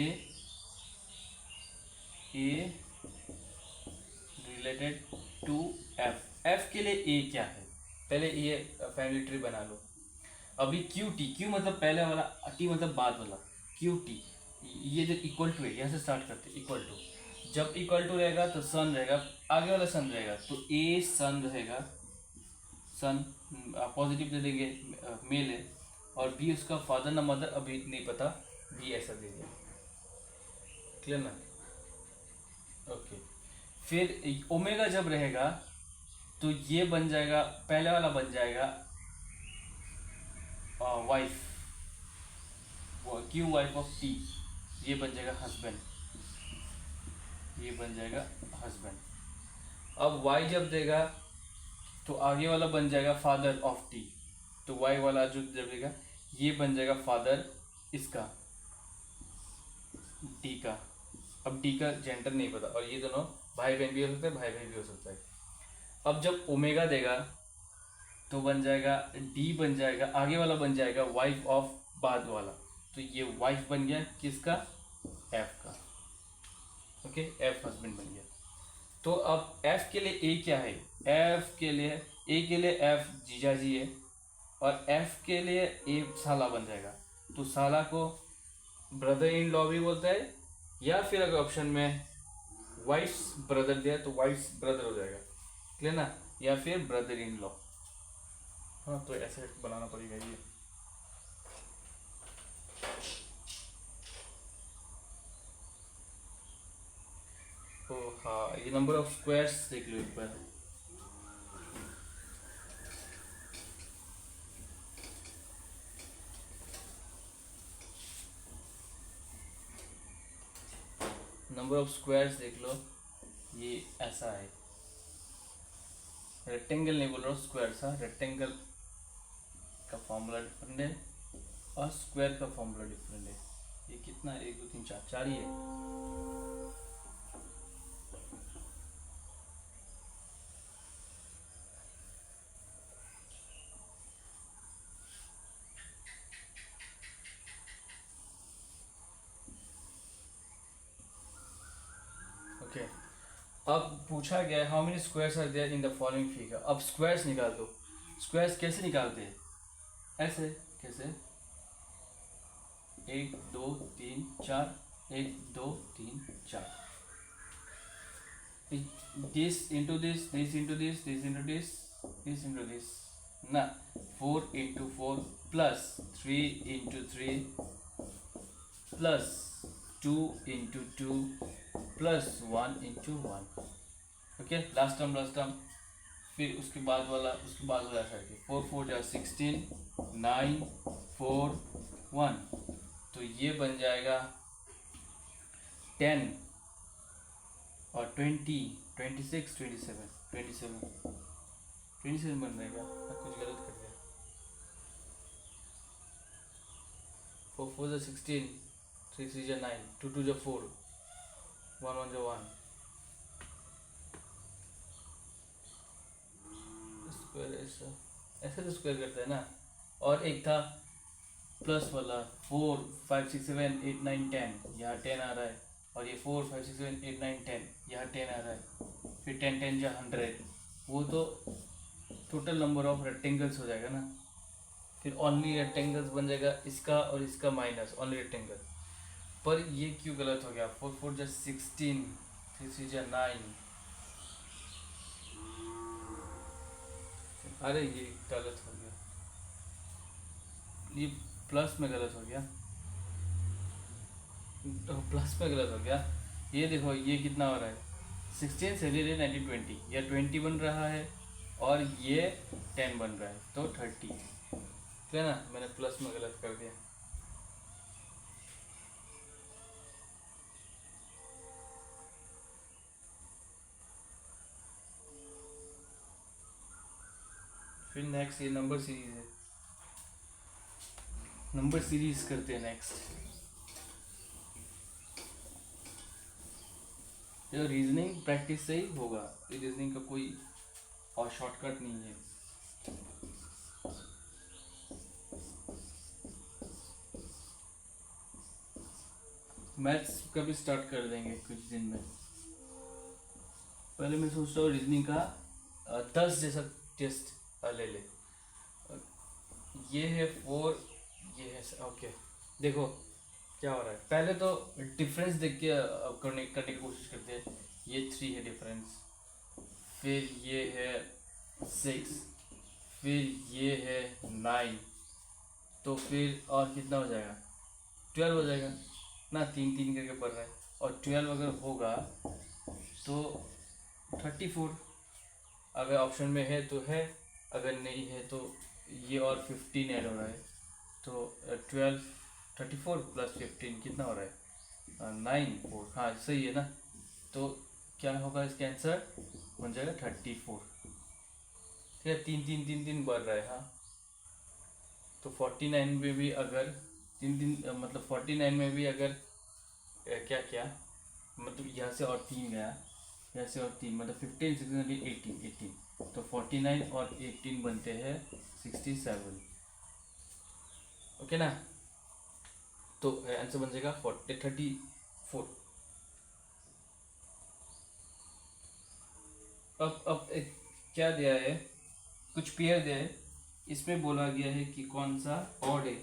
related to F. F के लिए ए क्या है, पहले ये फैमिली ट्री बना लो। अभी क्यू टी, क्यू मतलब पहले वाला, टी मतलब बाद वाला, क्यू टी ये जो इक्वल टू है, यहाँ से स्टार्ट करते इक्वल टू। जब इक्वल टू रहेगा तो सन रहेगा, आगे वाला सन रहेगा, तो ए सन रहेगा, सन पॉजिटिव दे देंगे, मेल है। और बी उसका फादर ना मदर, अभी नहीं पता, बी ऐसा दे दिया। क्लियर ना? ओके। फिर ओमेगा जब रहेगा तो ये बन जाएगा, पहले वाला बन जाएगा wife, Q wife of T, ये बन जाएगा हस्बैंड, ये बन जाएगा हस्बैंड। अब वाई जब देगा तो आगे वाला बन जाएगा फादर ऑफ टी, तो वाई वाला जो जब देगा ये बन जाएगा फादर इसका, टी का। अब टी का जेंडर नहीं पता, और ये दोनों भाई बहन भी हो सकता है, भाई भाई भी हो सकता है। अब जब ओमेगा देगा तो बन जाएगा डी, बन जाएगा आगे वाला बन जाएगा वाइफ ऑफ बाद वाला, तो ये वाइफ बन गया किसका, एफ का। ओके, एफ हस्बैंड बन गया। तो अब एफ के लिए ए क्या है, एफ के लिए, ए के लिए एफ जीजा जी है, और एफ के लिए ए साला बन जाएगा। तो साला को ब्रदर इन लॉ भी बोलता है, या फिर अगर ऑप्शन में वाइफ्स ब्रदर दिया तो वाइफ्स ब्रदर हो जाएगा, क्लियर ना, या फिर ब्रदर इन लॉ। हाँ, तो ऐसे बनाना पड़ेगा ये। तो हाँ, ये नंबर ऑफ स्क्वायर्स देख लो एक बार। नंबर ऑफ स्क्वायर्स देख लो, ये ऐसा है, रेक्टेंगल नहीं बोल रहा हूँ, स्क्वायर सा। रेक्टेंगल का फॉर्मूला डिफरेंट है और स्क्वायर का फॉर्मूला डिफरेंट है। ये कितना, 1 2 3 4, 4 ही है। ओके, अब पूछा गया है how many squares are there in the following figure. अब स्क्वायर्स निकाल दो। स्क्वायर्स कैसे निकालते हैं, ऐसे, कैसे, 1 2 3 4, 1 2 3 4, this into this, this into this, this into this, this into this ना, 4 into 4 plus 3 into 3 plus 2 into 2 plus 1 into 1। Okay, last term, फिर उसके बाद वाला ऐसा है 4 4 जा 16, 9 4 1, तो ये बन जाएगा 10 और 20 26 27 बन जाएगा। कुछ गलत कर दिया, 4 4 जा 16, 3 3 जा 9, 2 2 जा 4, 1 1 जा 1। स्क्वायर ऐसे तो स्क्वायर करता है ना। और एक था प्लस वाला 4 5 6 7 8 9 10, यहाँ 10 आ रहा है, और ये 4 5 6 7 8 9 10, यहाँ 10 आ रहा है, फिर 10 10 जा 100, वो तो टोटल नंबर ऑफ रेक्टेंगल्स हो जाएगा ना। फिर ओनली रेक्टेंगल्स बन जाएगा, इसका और इसका माइनस ओनली रेक्टेंगल। पर ये क्यों गलत हो गया, 4 4 जा 16, 3 3 जा 9, अरे ये गलत हो गया। ये प्लस में गलत हो गया, तो प्लस में गलत हो गया। ये देखो ये कितना हो रहा है, 16 से ले 19 20, या 20 बन रहा है और ये 10 बन रहा है, तो 30, ठीक है ना। मैंने प्लस में गलत कर दिया। फिर नेक्स्ट ये नंबर सीरीज है, नंबर सीरीज करते हैं नेक्स्ट। ये रीजनिंग प्रैक्टिस से ही होगा, ये रीजनिंग का कोई और शॉर्टकट नहीं है। मैथ्स का भी स्टार्ट कर देंगे कुछ दिन में। पहले मैं सोच रहा हूँ रीजनिंग का 10 जैसा टेस्ट ले ले। ये है 4, ये है ओके। देखो क्या हो रहा है, पहले तो डिफरेंस देख के करने की कोशिश करते हैं। ये 3 है डिफरेंस, फिर ये है 6, फिर ये है 9, तो फिर और कितना हो जाएगा, 12 हो जाएगा ना। 3 3 करके पढ़ रहा है, और 12 अगर होगा तो 34, अगर ऑप्शन में है तो है, अगर नहीं है तो ये और 15 ऐड हो रहा है, तो 12 34 प्लस 15 कितना हो रहा है, 9 4, हाँ सही है ना। तो क्या होगा इसका आंसर, बन जाएगा 34, ठीक है। 3 3 3 3 बढ़ रहा है, हाँ। तो 49 में भी अगर 3 3 मतलब 49 में भी अगर क्या क्या मतलब यहाँ से और 3 गया, यहाँ से और 3, मतलब 15 16 18 18, तो 49 और 18 बनते हैं 67, ओके ना। तो आंसर बन जाएगा 34। अब क्या दिया है, कुछ पेयर दिया है, इसमें बोला गया है कि कौन सा ऑड है,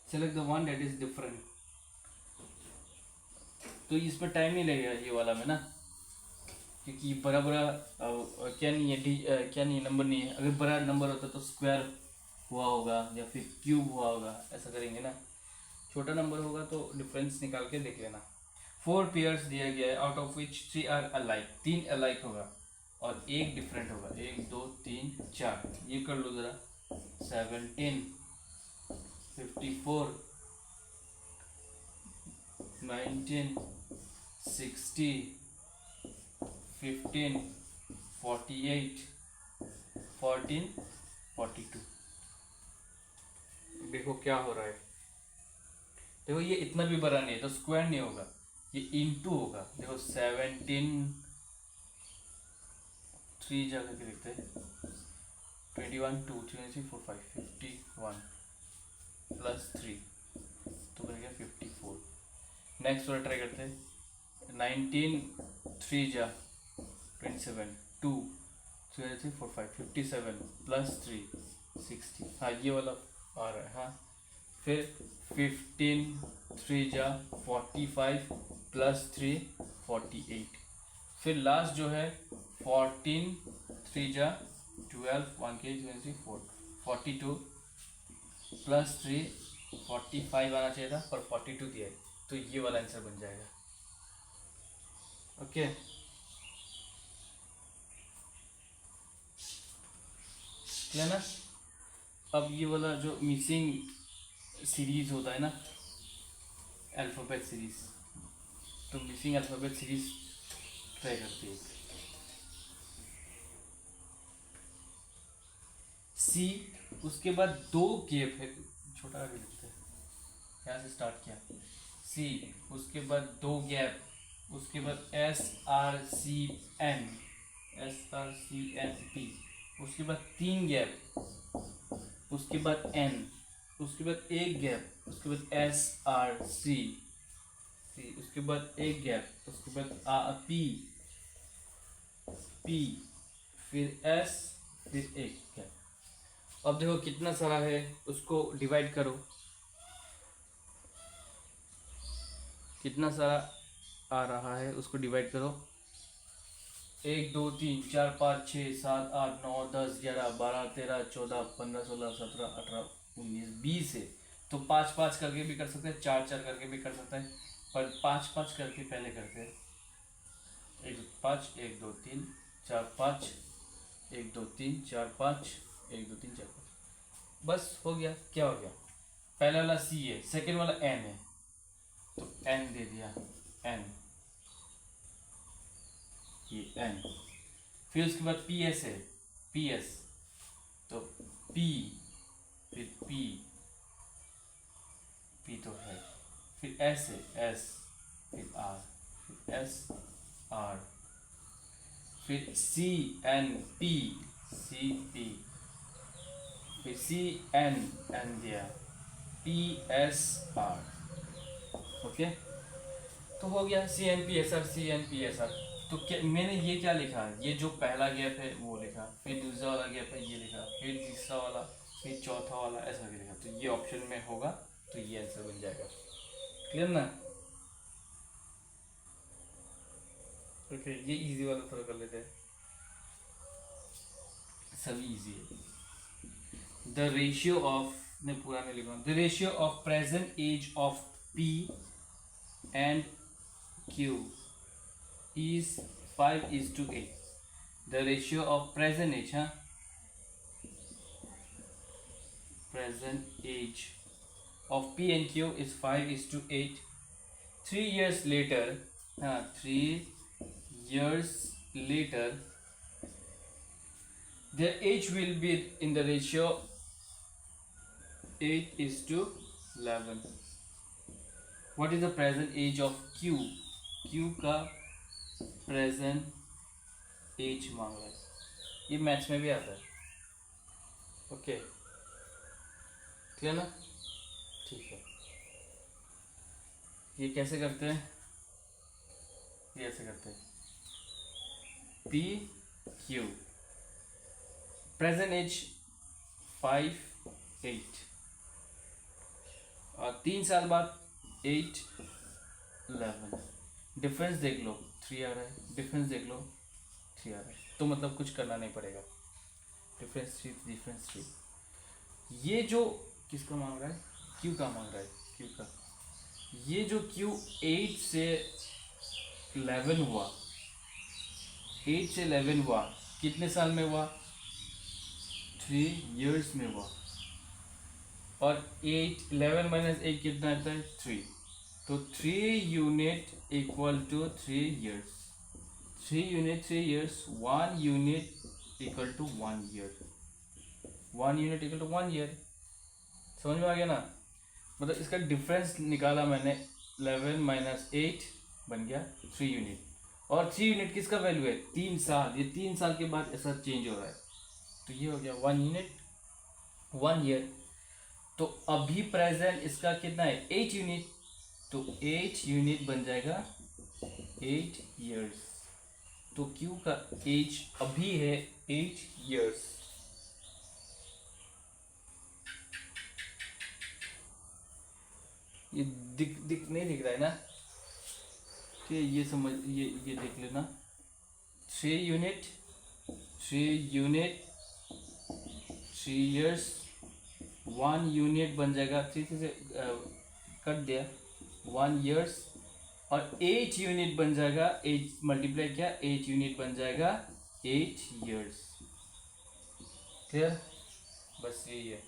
select the one that is different. तो इसमें टाइम नहीं लगेगा ये वाला में ना, क्योंकि बड़ा बड़ा क्या नहीं है, क्या नहीं है, नंबर नहीं है। अगर बड़ा नंबर होता तो स्क्वायर हुआ होगा या फिर क्यूब हुआ होगा, ऐसा करेंगे ना। छोटा नंबर होगा तो डिफरेंस निकाल के देख लेना। 4 पेयर्स दिया गया है, out of which 3 are alike, 3 alike होगा और एक डिफरेंट होगा, 1 2 3 4। ये कर लो जरा, 17 54 19 60 15 48 14 42। देखो क्या हो रहा है, देखो ये इतना भी बड़ा नहीं है तो स्क्वायर नहीं होगा, ये इंटू होगा। देखो 17 3 जगह के लिखते हैं, 21 2 3 3 4 5 51 प्लस 3, तो बन गया 54। नेक्स्ट वाला ट्राई करते हैं, 19 3 जा 27 2 3 3 4 5 57 प्लस 3 60, हाँ ये वाला आ रहा है, हाँ। फिर 15 3 जा 45 प्लस 3 48। फिर लास्ट जो है 14 3 जा 12 1 के 4 42 प्लस 3 45 आना चाहिए था, पर 42 दिया है, तो ये वाला आंसर बन जाएगा, ओके। क्लियर ना। अब ये वाला जो मिसिंग सीरीज होता है ना, अल्फ़ाबेट सीरीज, तो मिसिंग अल्फ़ाबेट सीरीज ट्राई करते हैं। सी, उसके बाद 2 गैप है, छोटा करके लिखते हैं, यहाँ से स्टार्ट किया सी, उसके बाद 2 गैप, उसके बाद S R C N P, उसके बाद 3 गैप, उसके बाद एन, उसके बाद 1 गैप, उसके बाद एस आर सी, उसके बाद 1 गैप, उसके बाद पी, फिर एस, फिर 1 गैप। अब देखो कितना सारा है, उसको डिवाइड करो, कितना सारा आ रहा है उसको डिवाइड करो। 1 2 3 4 5 6 7 8 9 10 11 12 13 14 15 16 17 18 19 बी से, तो 5-5 करके भी कर सकते हैं, 4-4 करके भी कर सकते हैं, पर 5-5 करके पहले करते हैं। 1 5 1 2 3 4 5 1 2 3 4 5 1 2 3 4 5, बस हो गया। क्या हो गया? पहला वाला सी है, सेकेंड वाला एन है, तो एन दे दिया, एन, ये एन। फिर उसके बाद पी एस है, पी एस, तो पी, फिर पी, पी तो है, फिर एस है, एस, फिर आर, फिर एस आर, फिर C N P, C P, फिर सी एन, एन दिया, पी एस आर। ओके, तो हो गया C N P S R, C N P S R. तो क्या मैंने ये क्या लिखा, ये जो पहला गैप है वो लिखा, फिर दूसरा वाला गैप है ये लिखा, फिर तीसरा वाला, फिर चौथा वाला, ऐसा करके लिखा। तो ये ऑप्शन में होगा, तो ये आंसर बन जाएगा। क्लियर ना? ओके, ये इजी वाला थोड़ा कर लेते हैं, सभी इजी है। द रेशियो ऑफ, मैं पूरा नहीं लिखा, the ratio of present age of P and Q is 5:8. The ratio of present age, present age of P and Q is 5:8. 3 years later, 3 years later, their age will be in the ratio 8:11. What is the present age of Q? Q का present as मांग रहा है, ये maths में भी आता है। Okay, clear ना? ठीक है, ये कैसे करते हैं? ये ऐसे करते हैं, पी क्यू, प्रेजेंट एज 5 8, और 3 साल बाद 8 11, डिफरेंस देख लो 3 आ रहा है, डिफरेंस देख लो 3 आ रहा है, तो मतलब कुछ करना नहीं पड़ेगा। Difference 3, difference 3। ये जो किसका मांग रहा है? क्यू का मांग रहा है, क्यू का। ये जो क्यू 8 से 11 हुआ, 8 से 11 हुआ, कितने साल में हुआ? 3 years में हुआ। और 8 11 माइनस 8 कितना आता है? 3। तो 3 unit equal to 3 years, 3 unit 3 years, 1 unit equal to 1 year, 1 unit equal to 1 year। समझ में आ गया ना? मतलब इसका डिफरेंस निकाला मैंने, 11 माइनस 8 बन गया 3 यूनिट, और 3 यूनिट किसका वैल्यू है? 3 साल, ये 3 साल के बाद ऐसा चेंज हो रहा है, तो ये हो गया 1 यूनिट 1 year। तो अभी प्रेजेंट इसका कितना है? 8 यूनिट, तो 8 यूनिट बन जाएगा 8 years। तो Q का एज अभी है 8 years। ये दिख नहीं दिख रहा है ना? ठीक है, ये समझ, ये देख लेना, 3 यूनिट 3 यूनिट 3 years, 1 यूनिट बन जाएगा, 3 से कट दिया, 1 years, और 8 यूनिट बन जाएगा, 8 मल्टीप्लाई किया, 8 यूनिट बन जाएगा 8 years। क्लियर? बस यही है।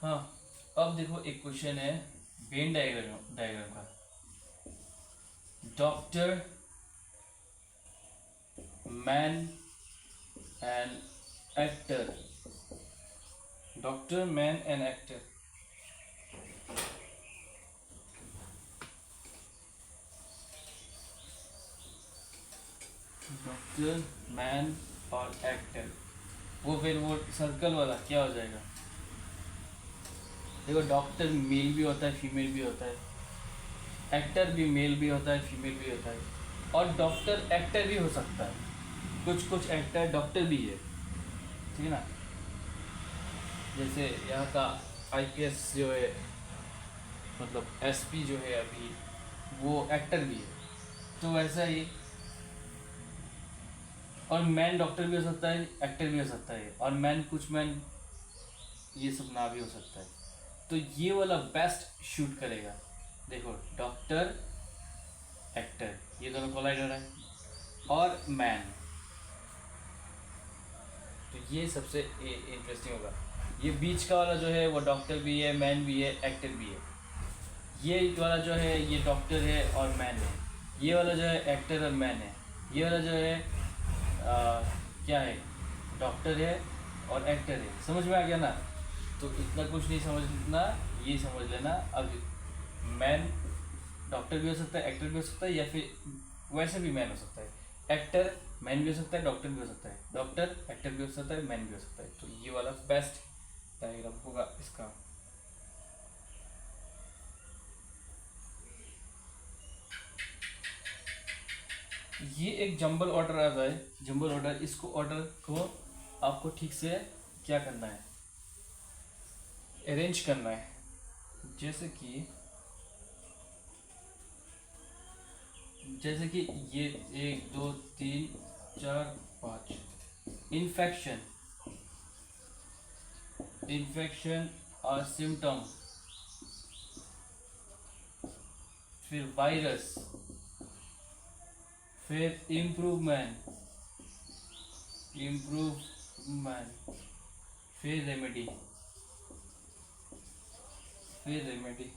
हाँ, अब देखो एक क्वेश्चन है वेन डायग्राम का। Doctor man and actor, doctor man and actor, doctor man और एक्टर, वो फिर वो सर्कल वाला क्या हो जाएगा? देखो, डॉक्टर मेल भी होता है, फीमेल भी होता है, एक्टर भी मेल भी होता है, फीमेल भी होता है, और डॉक्टर एक्टर भी हो सकता है, कुछ एक्टर डॉक्टर भी है, ठीक है ना? जैसे यहाँ का आईपीएस जो है, मतलब एसपी जो है अभी, वो एक्टर भी है, तो वैसा ही और मैन डॉक्टर भी हो सकता है, एक्टर भी हो सकता है, और मैन कुछ मैन ये सब ना भी हो सकता है। तो ये वाला बेस्ट शूट करेगा। देखो डॉक्टर, एक्टर, ये दोनों कोलाइडर है, और मैन, तो ये सबसे इंटरेस्टिंग होगा। ये बीच का वाला जो है वो डॉक्टर भी है, मैन भी है, एक्टर भी है। ये वाला जो है ये डॉक्टर है और मैन है। ये वाला जो है एक्टर और मैन है। ये वाला जो है क्या है, डॉक्टर है और एक्टर है। समझ में आ गया ना? तो इतना कुछ नहीं समझना, ये समझ लेना। अब मैन डॉक्टर भी हो सकता है, एक्टर भी हो सकता है, या फिर वैसे भी मैन हो सकता है। एक्टर मैन भी हो सकता है, डॉक्टर भी हो सकता है, डॉक्टर एक्टर भी हो सकता है, मैन भी हो सकता है। तो ये वाला बेस्ट डायग्राम होगा इसका। ये एक जंबल ऑर्डर आ रहा है, जंबल ऑर्डर। इसको ऑर्डर को आपको ठीक से क्या करना है, अरेंज करना है। जैसे कि ये 1 2 3 4 5 इन्फेक्शन, इन्फेक्शन और सिम्टम, फिर वायरस, फिर इम्प्रूवमेंट, इम्प्रूवमेंट, फिर रेमेडी, फिर रेमेडी।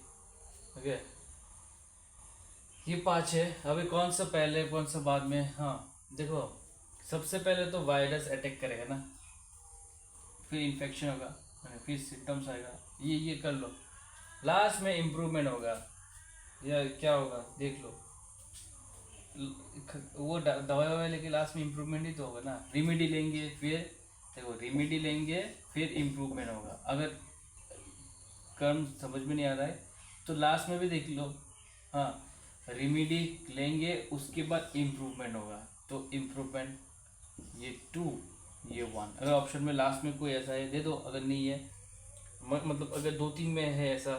ओके, ये 5 है। अभी कौन सा पहले कौन सा बाद में? हाँ देखो, सबसे पहले तो वायरस अटैक करेगा ना, फिर इन्फेक्शन होगा, फिर सिम्टम्स आएगा, ये कर लो। लास्ट में इम्प्रूवमेंट होगा या क्या होगा देख लो। वो दवाई ववाई लेके लास्ट में इम्प्रूवमेंट ही तो होगा ना। रेमेडी लेंगे, फिर देखो रेमेडी लेंगे, फिर इम्प्रूवमेंट होगा। अगर कर्म समझ में नहीं आ रहा है तो लास्ट में भी देख लो। हाँ, रेमेडी लेंगे, उसके बाद इम्प्रूवमेंट होगा। तो इम्प्रूवमेंट ये 2, ये 1। अगर ऑप्शन में लास्ट में कोई ऐसा है दे दो, अगर नहीं है मतलब अगर 2-3 में है ऐसा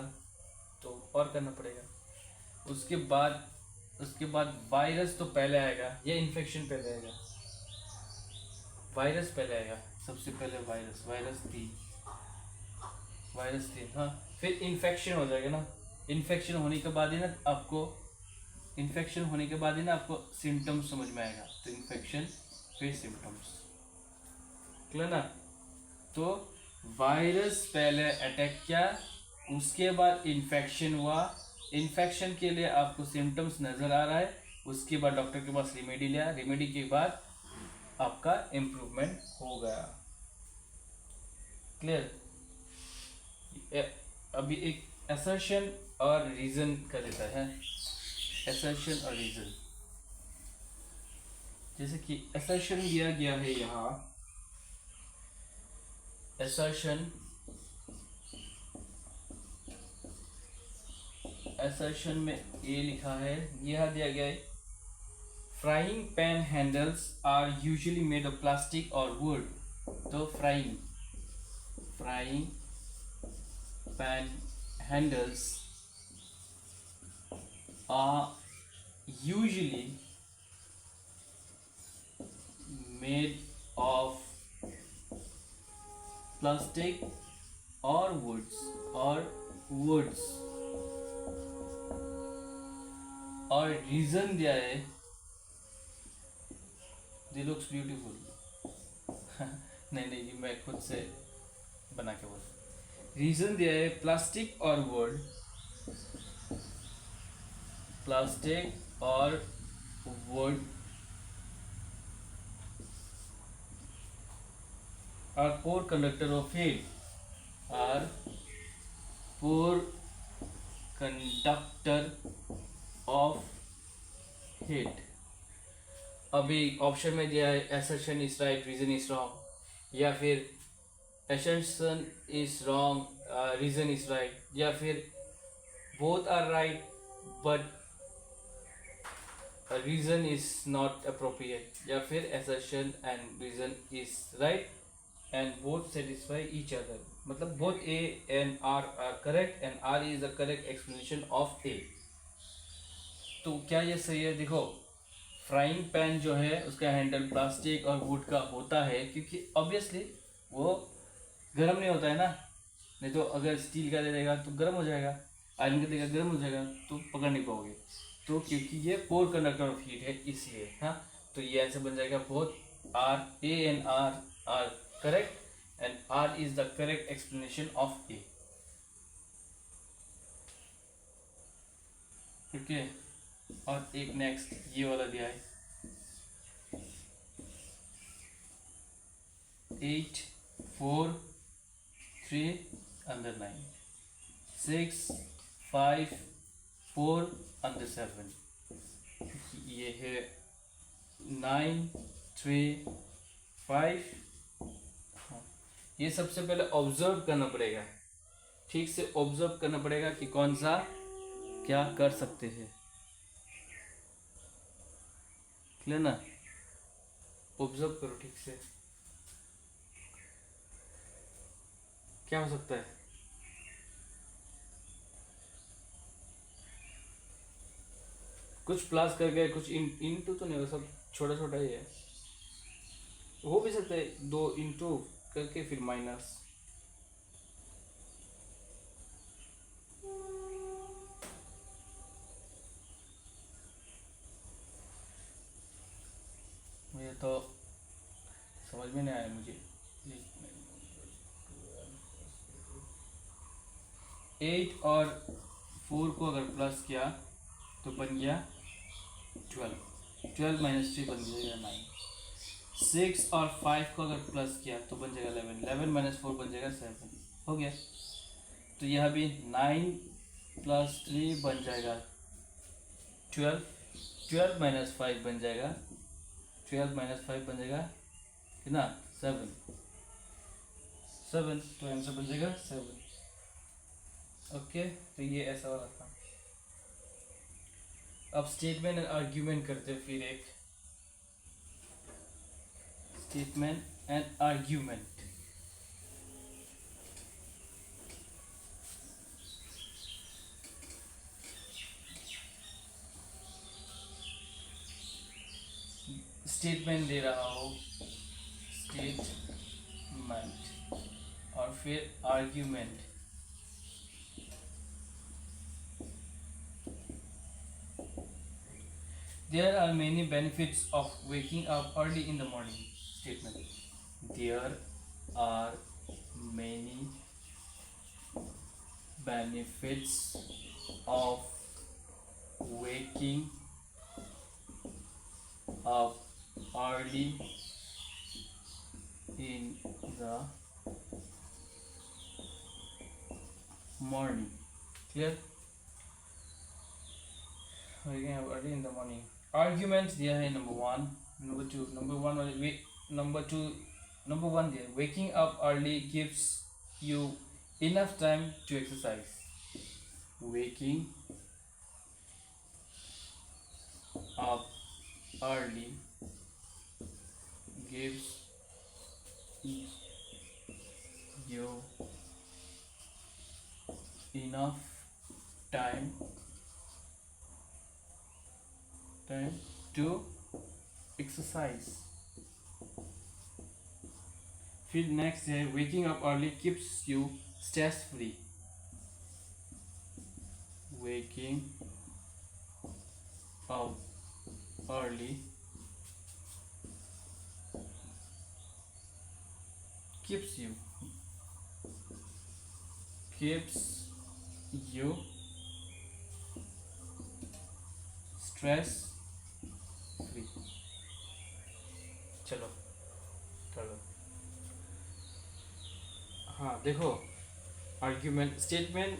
तो और करना पड़ेगा। उसके बाद वायरस तो पहले आएगा या इन्फेक्शन पहले आएगा? वायरस पहले आएगा, सबसे पहले वायरस। वायरस 3, हाँ। फिर इन्फेक्शन हो जाएगा ना। इन्फेक्शन होने के बाद ही ना आपको सिम्टम्स समझ में आएगा। तो इन्फेक्शन फिर सिम्टम्स, क्लियर ना? तो वायरस पहले अटैक किया, उसके बाद इन्फेक्शन हुआ। इन्फेक्शन के लिए आपको सिम्टम्स नज़र आ रहा है, उसके बाद डॉक्टर के पास रेमेडी लिया, रेमेडी के बाद आपका इम्प्रूवमेंट हो गया। क्लियर? अभी एक असर्शन और रीज़न कर देता है। असर्शन और रीज़न, जैसे कि असर्शन दिया गया है यहाँ। असर्शन में ये लिखा है, यह दिया गया है, frying pan handles are usually made of plastic और वुड। तो frying pan handles are usually made of plastic और वुड्स। और रीजन दिया है, दे लुक्स ब्यूटीफुल। नहीं ये मैं खुद से बना के बोल। रीजन दिया है प्लास्टिक और would are poor conductor of heat, अभी ऑप्शन में दिया है assertion is right, reason is wrong, या फिर assertion is wrong, reason is right, या फिर both are right but reason is not appropriate, या फिर assertion and reason is right and both satisfy each other. मतलब both A and R are correct and R is the correct explanation of A. तो क्या ये सही है? देखो frying pan जो है उसका हैंडल प्लास्टिक और वुड का होता है, क्योंकि ऑब्वियसली वो गर्म नहीं होता है ना। नहीं तो अगर स्टील का दे देगा तो गर्म हो जाएगा, आयरन का देगा गर्म हो जाएगा, तो पकड़ नहीं पाओगे। तो क्योंकि ये पोर कंडक्टर ऑफ हीट है इसलिए, हाँ। तो ये आंसर बन जाएगा both R, A and R are correct, and R is the correct explanation of A. Okay, और एक नेक्स्ट ये वाला दिया है 8 4 3 अंदर 9 6 5 4 अंदर 7, ये है 9 3 5। ये सबसे पहले ऑब्जर्व करना पड़ेगा, ठीक से ऑब्जर्व करना पड़ेगा कि कौन सा क्या कर सकते हैं, क्लियर ना। ऑब्जर्व करो ठीक से क्या हो सकता है। कुछ प्लस कर गए, कुछ इंटू तो नहीं होगा, सब छोटा छोटा ही है। हो भी सकता है 2 इंटू करके फिर माइनस। ये तो समझ में नहीं आया मुझे। 8 और 4 को अगर प्लस किया तो बन गया 12, 12 माइनस 3 बन जाएगा 9। 6 और 5 को अगर प्लस किया तो बन जाएगा 11, 11 माइनस 4 बन जाएगा 7, हो गया। तो यह भी 9 प्लस 3 बन जाएगा 12, 12 माइनस 5 बन जाएगा 12 माइनस 5 बन जाएगा कितना 7, 7, तो आंसर बन जाएगा 7। ओके, तो ये ऐसा वाला था। अब स्टेटमेंट एंड आर्ग्यूमेंट करते हैं, फिर एक स्टेटमेंट एंड आर्ग्यूमेंट। स्टेटमेंट दे रहा हो, स्टेटमेंट, और फिर argument. There are many benefits of waking up early in the morning. Statement. There are many benefits of waking up early in the morning. Clear? Waking up early in the morning. Arguments दिया है number 1, number 2, number 1 वाले number 2, number 1 दिया है waking up early gives you enough time to exercise. Waking up early gives you enough time to exercise. फिर next है waking up early keeps you stress free. Waking up early keeps you stress free. चलो कर लो। हाँ देखो, argument statement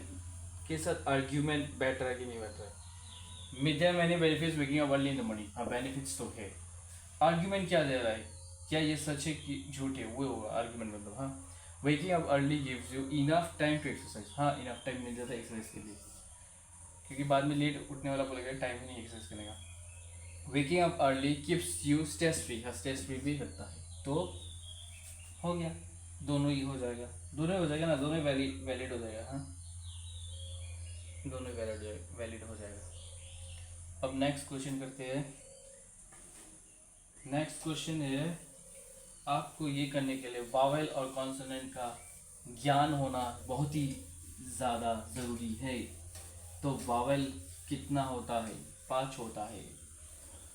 के साथ argument better है कि नहीं बेटर है। There are many benefits waking up early in the morning. हाँ बेनिफिट्स तो है। आर्ग्यूमेंट क्या दे रहा है, क्या ये सच है कि झूठ है, वो होगा आर्ग्यूमेंट मतलब। हाँ, waking up early gives you enough time to exercise. हाँ, इनफ टाइम मिल जाता है एक्सरसाइज के लिए, क्योंकि बाद में लेट उठने वाला बोलेगा टाइम ही नहीं एक्सरसाइज करने का। Waking up early keeps you stress free. हाँ, स्ट्रेस फ्री भी रखता है, तो हो गया, दोनों ही हो जाएगा, दोनों ही हो जाएगा ना, दोनों ही वैलिड हो जाएगा। हाँ, दोनों ही वैलिड हो जाएगा। अब नेक्स्ट क्वेश्चन करते हैं। नेक्स्ट क्वेश्चन है, आपको ये करने के लिए वावेल और कॉन्सोनेंट का ज्ञान होना बहुत ही ज़्यादा ज़रूरी है। तो वावेल कितना होता है? 5 होता है,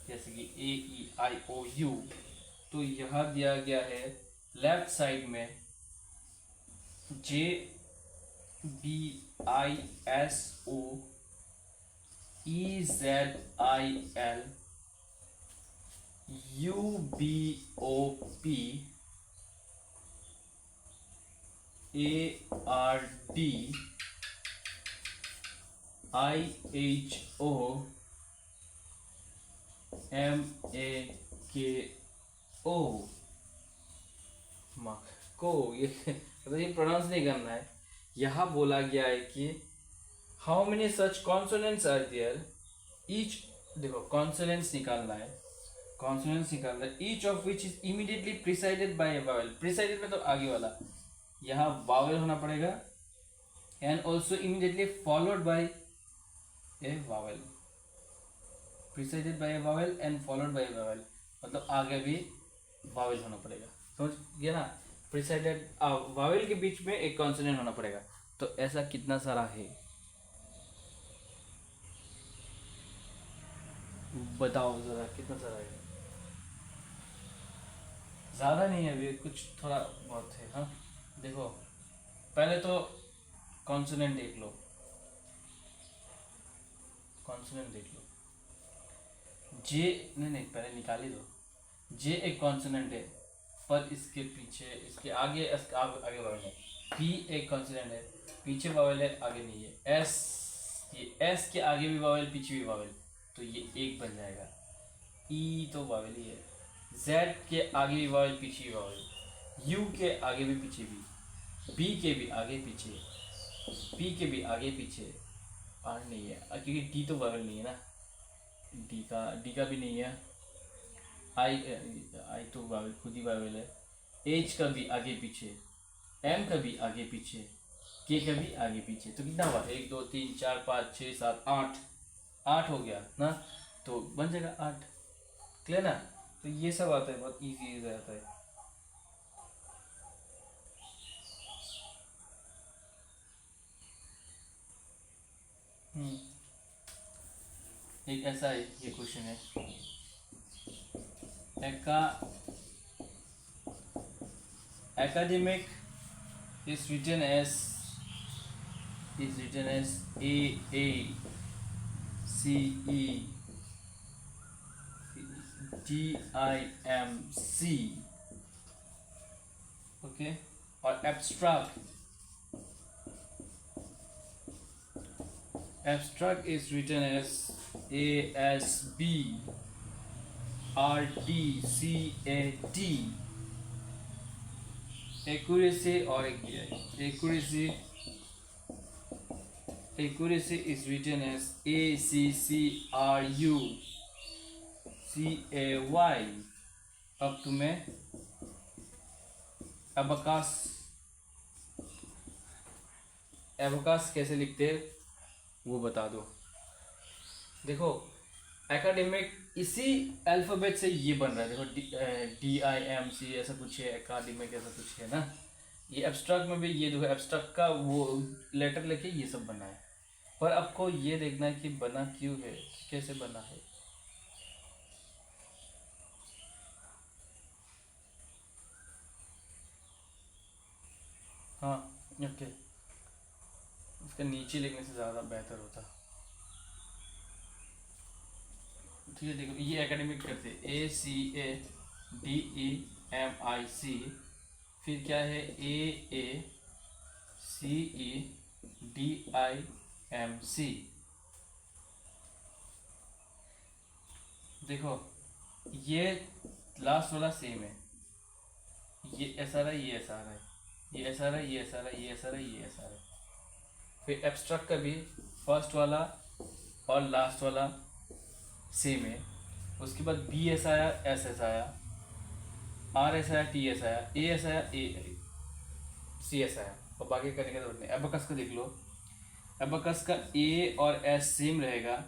जैसे कि ए ई आई ओ यू। तो यह दिया गया है लेफ्ट साइड में J B I S O E Z I L U B O P A R D I H O M A K O मक को। ये प्रोनाउंस नहीं करना है। यहाँ बोला गया है कि how many such consonants are there each. देखो कॉन्सोनेंट्स निकालना है, कॉन्सोनेंट्स निकालना है, each of which is immediately preceded by a vowel. Preceded में तो आगे वाला, यहाँ वावेल होना पड़ेगा, and also immediately followed by a vowel. Preceded by a vowel and followed by a vowel, मतलब आगे भी वावेल होना पड़ेगा। समझ गया ना? प्रिसाइडेड वावेल के बीच में एक कॉन्सोनेंट होना पड़ेगा। तो ऐसा कितना सारा है बताओ जरा, कितना सारा है? ज़्यादा नहीं है अभी, कुछ थोड़ा बहुत है। हाँ देखो, पहले तो कॉन्सोनेंट देख लो, कॉन्सोनेंट देख लो। जे नहीं पहले निकाल ही दो। जे एक कॉन्सोनेंट है, पर इसके पीछे इसके आगे आगे वावेल है। पी एक कॉन्सोनेंट है, पीछे वावेल है, आगे नहीं है। एस, ये एस के आगे भी वावेल, पीछे भी वावेल, तो ये एक बन जाएगा। ई तो वावेल ही है। जेड के आगे भी वावेल, पीछे भी वावेल। यू के आगे भी पीछे भी, बी के भी आगे पीछे, पी के भी आगे पीछे। आर नहीं है क्योंकि डी तो वावेल नहीं है ना, डी का भी नहीं है। आई तो वावेल, खुद ही वावेल है। एच का भी आगे पीछे, एम का भी आगे पीछे, के का भी आगे पीछे। तो कितना हुआ? 1 2 3 4 5 6 7 8, 8 हो गया ना, तो बन जाएगा 8। क्लियर ना? तो ये सब आता है, बहुत इजी रहता है। एक ऐसा है, ये क्वेश्चन है, academic is written as AACEDIMC, okay, और abstract is written as ASBRTCAT। accuracy और accuracy is written as ACCRUCAY। अब तुम्हें एबकास कैसे लिखते हैं वो बता दो। देखो एकेडमिक इसी अल्फ़ाबेट से ये बन रहा है। देखो DIMC ऐसा कुछ है, एकेडमिक ऐसा कुछ है ना। ये एब्स्ट्रैक्ट में भी ये देखो, एब्स्ट्रैक्ट का वो लेटर लेके ये सब बना है। पर आपको ये देखना है कि बना क्यों है, कैसे बना है। हाँ ओके, उसके नीचे लिखने से ज़्यादा बेहतर होता। ठीक है, देखो ये एकेडमिक करते ACADEMIC, फिर क्या है AACEDIMC। देखो ये लास्ट वाला सेम है, ये ऐसा रहा, ये ऐसा रहा है, ये ऐसा रहा, ये ऐसा रहा, ये ऐसा रहा, ये ऐसा रहा। फिर एब्स्ट्रैक्ट का भी फर्स्ट वाला और लास्ट वाला सेम है। उसके बाद बी ऐसा आया, एस ऐसा आया, आर ऐसा आया, टी ऐसा आया, ए ऐसा आया, ए सी ऐसा आया, और बाकी करने का जरूरत नहीं। एबकस का देख लो, एबकस का ए और एस सेम रहेगा।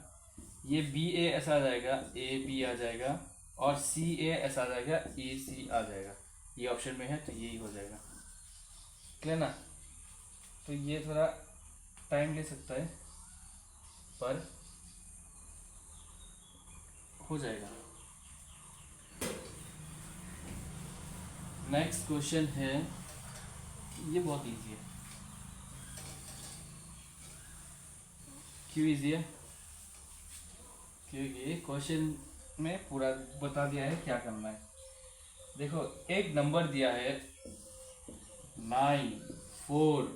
ये बी ए ऐसा आ जाएगा, ए बी आ जाएगा, और CAS आ जाएगा, AC आ जाएगा। ये ऑप्शन में है तो यही हो जाएगा। क्लियर ना? तो ये थोड़ा टाइम ले सकता है पर हो जाएगा। नेक्स्ट क्वेश्चन है, ये बहुत इजी है। क्यों इजी है? क्योंकि क्वेश्चन में पूरा बता दिया है क्या करना है। देखो एक नंबर दिया है 9 4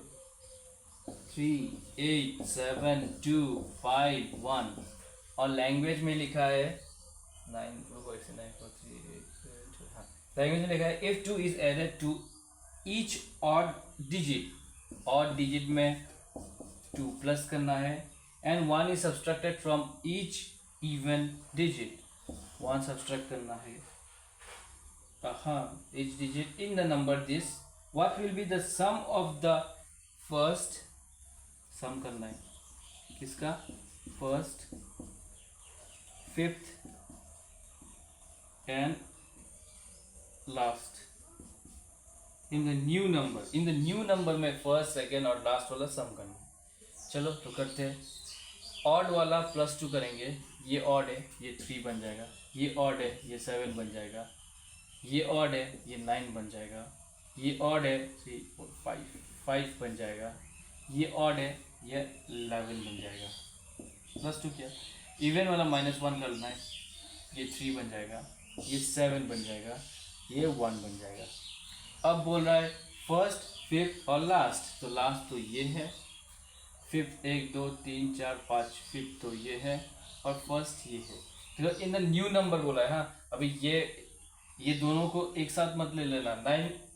3 8 7 2 5 1 और लैंग्वेज में लिखा है 9 4 3 8 हाँ, लैंग्वेज में लिखा है if 2 is added to each odd digit में 2 प्लस करना है and 1 is subtracted from each even digit, 1 subtract करना है each digit in the number this, what will be the sum of the first, sum करना है किसका, first, fifth and last in the new number में first second और last वाला सम करना है। चलो तो करते हैं। ऑड वाला +2 करेंगे, ये ऑड है ये 3 बन जाएगा, ये ऑड है ये 7 बन जाएगा, ये ऑड है ये 9 बन जाएगा, ये ऑड है 3 4 5 बन जाएगा, ये ऑड है ये 11 बन जाएगा। +2 क्या, इवन वाला -1 करना है, ये 3 बन जाएगा, ये 7 बन जाएगा, ये 1 बन जाएगा। अब बोल रहा है फर्स्ट फिफ्थ और लास्ट, तो लास्ट तो ये है, फिफ्थ 1 2 3 4 5, फिफ्थ तो ये है और फर्स्ट ये है। तो इन द न्यू नंबर बोला है। हाँ अभी ये दोनों को एक साथ मत ले लेना।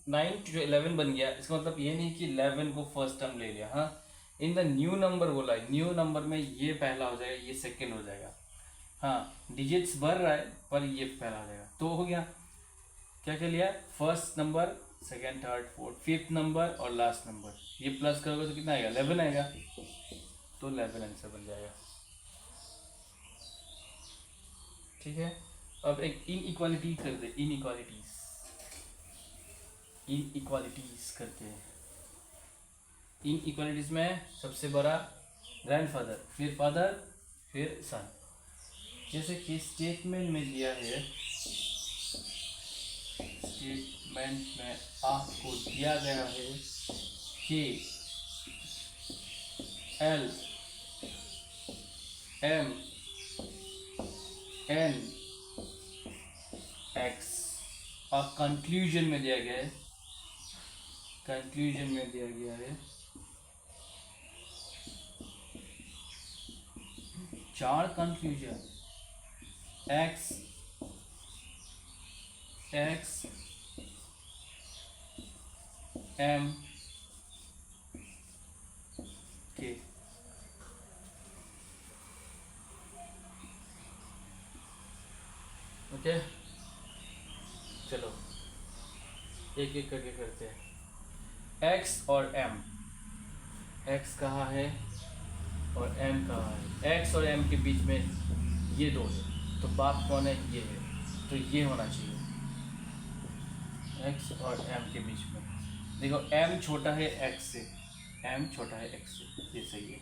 9 जो 11 बन गया, इसका मतलब ये नहीं कि 11 को फर्स्ट टर्म ले लिया। हाँ इन द न्यू नंबर बोला है, न्यू नंबर में ये पहला हो जाएगा ये सेकंड हो जाएगा। हाँ डिजिट्स बढ़ रहा है पर ये पहला हो जाएगा। तो हो गया, क्या क्या लिया, first number second third fourth fifth number और लास्ट नंबर, ये प्लस करोगे तो कितना आएगा 11 आएगा, तो 11 आंसर बन जाएगा। ठीक है, अब एक इनइक्वालिटी करते, इनइक्वालिटीज करते हैं। इनइक्वालिटीज में सबसे बड़ा ग्रैंडफादर, फिर फादर, फिर सन। जैसे कि स्टेटमेंट में दिया है, स्टेटमेंट में आपको दिया गया है कि L M N X और कंक्लूजन में दिया गया है, चार conclusion X M K। Okay चलो एक एक करके करते हैं। X और M, X कहाँ है और M कहाँ है, X और M के बीच में ये दो है, तो बाप कौन है, ये है, तो ये होना चाहिए X और M के बीच में। देखो M छोटा है X से, M छोटा है X से, ये सही है।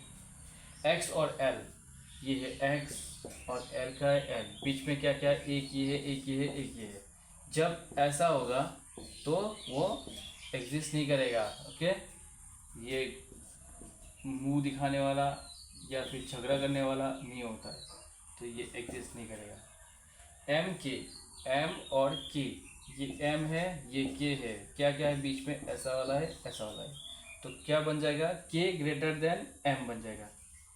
X और L, ये है X और L का है L, बीच में क्या क्या है, एक ये है एक ये है एक ये है। जब ऐसा होगा तो वो एग्जिस्ट नहीं करेगा। ओके, ये मुंह दिखाने वाला या फिर झगड़ा करने वाला नहीं होता है, तो ये एग्जिस्ट नहीं करेगा। M K, M और K, ये M है ये K है, क्या क्या है बीच में, ऐसा वाला है ऐसा वाला है, तो क्या बन जाएगा, K ग्रेटर देन M बन जाएगा,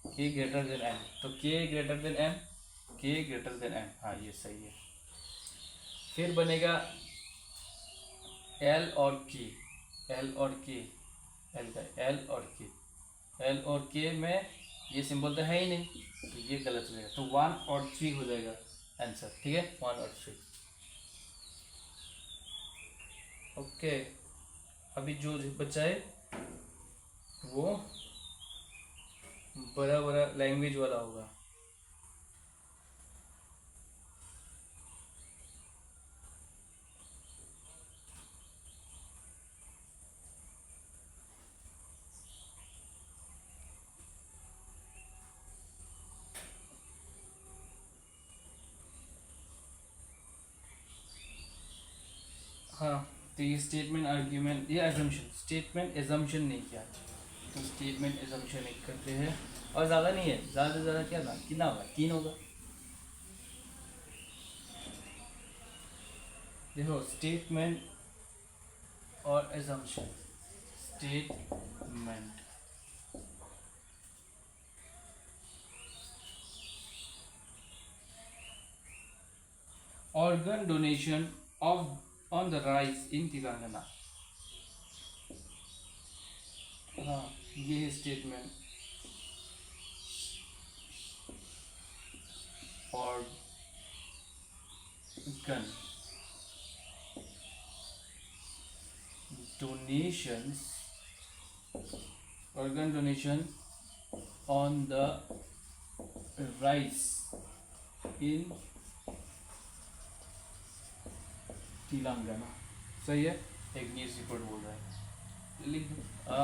K ग्रेटर देन M, तो K greater than M, K greater than M, हाँ ये सही है। फिर बनेगा L और K, L और K, L का L और K, L और K में ये सिंबल तो है ही नहीं, तो ये गलत हो जाएगा, तो 1 और 3 हो जाएगा आंसर। ठीक है, 1 और 3। ओके, अभी जो बचा है वो बड़ा बड़ा लैंग्वेज वाला होगा। हाँ, तो ये स्टेटमेंट आर्ग्यूमेंट, ये एजम्पशन, स्टेटमेंट एजम्पशन नहीं किया, तो स्टेटमेंट एजम्पशन एक करते हैं। और ज़्यादा नहीं है, ज़्यादा से ज़्यादा क्या ना कितना होगा, 3 होगा। देखो स्टेटमेंट और assumption, statement organ donation of on the rise in Telangana. हाँ, ये है statement. organ donations, organ donation on the rise in Telangana. सही है, एक न्यूज़ रिपोर्ट बोल रहा है, लिख दो अ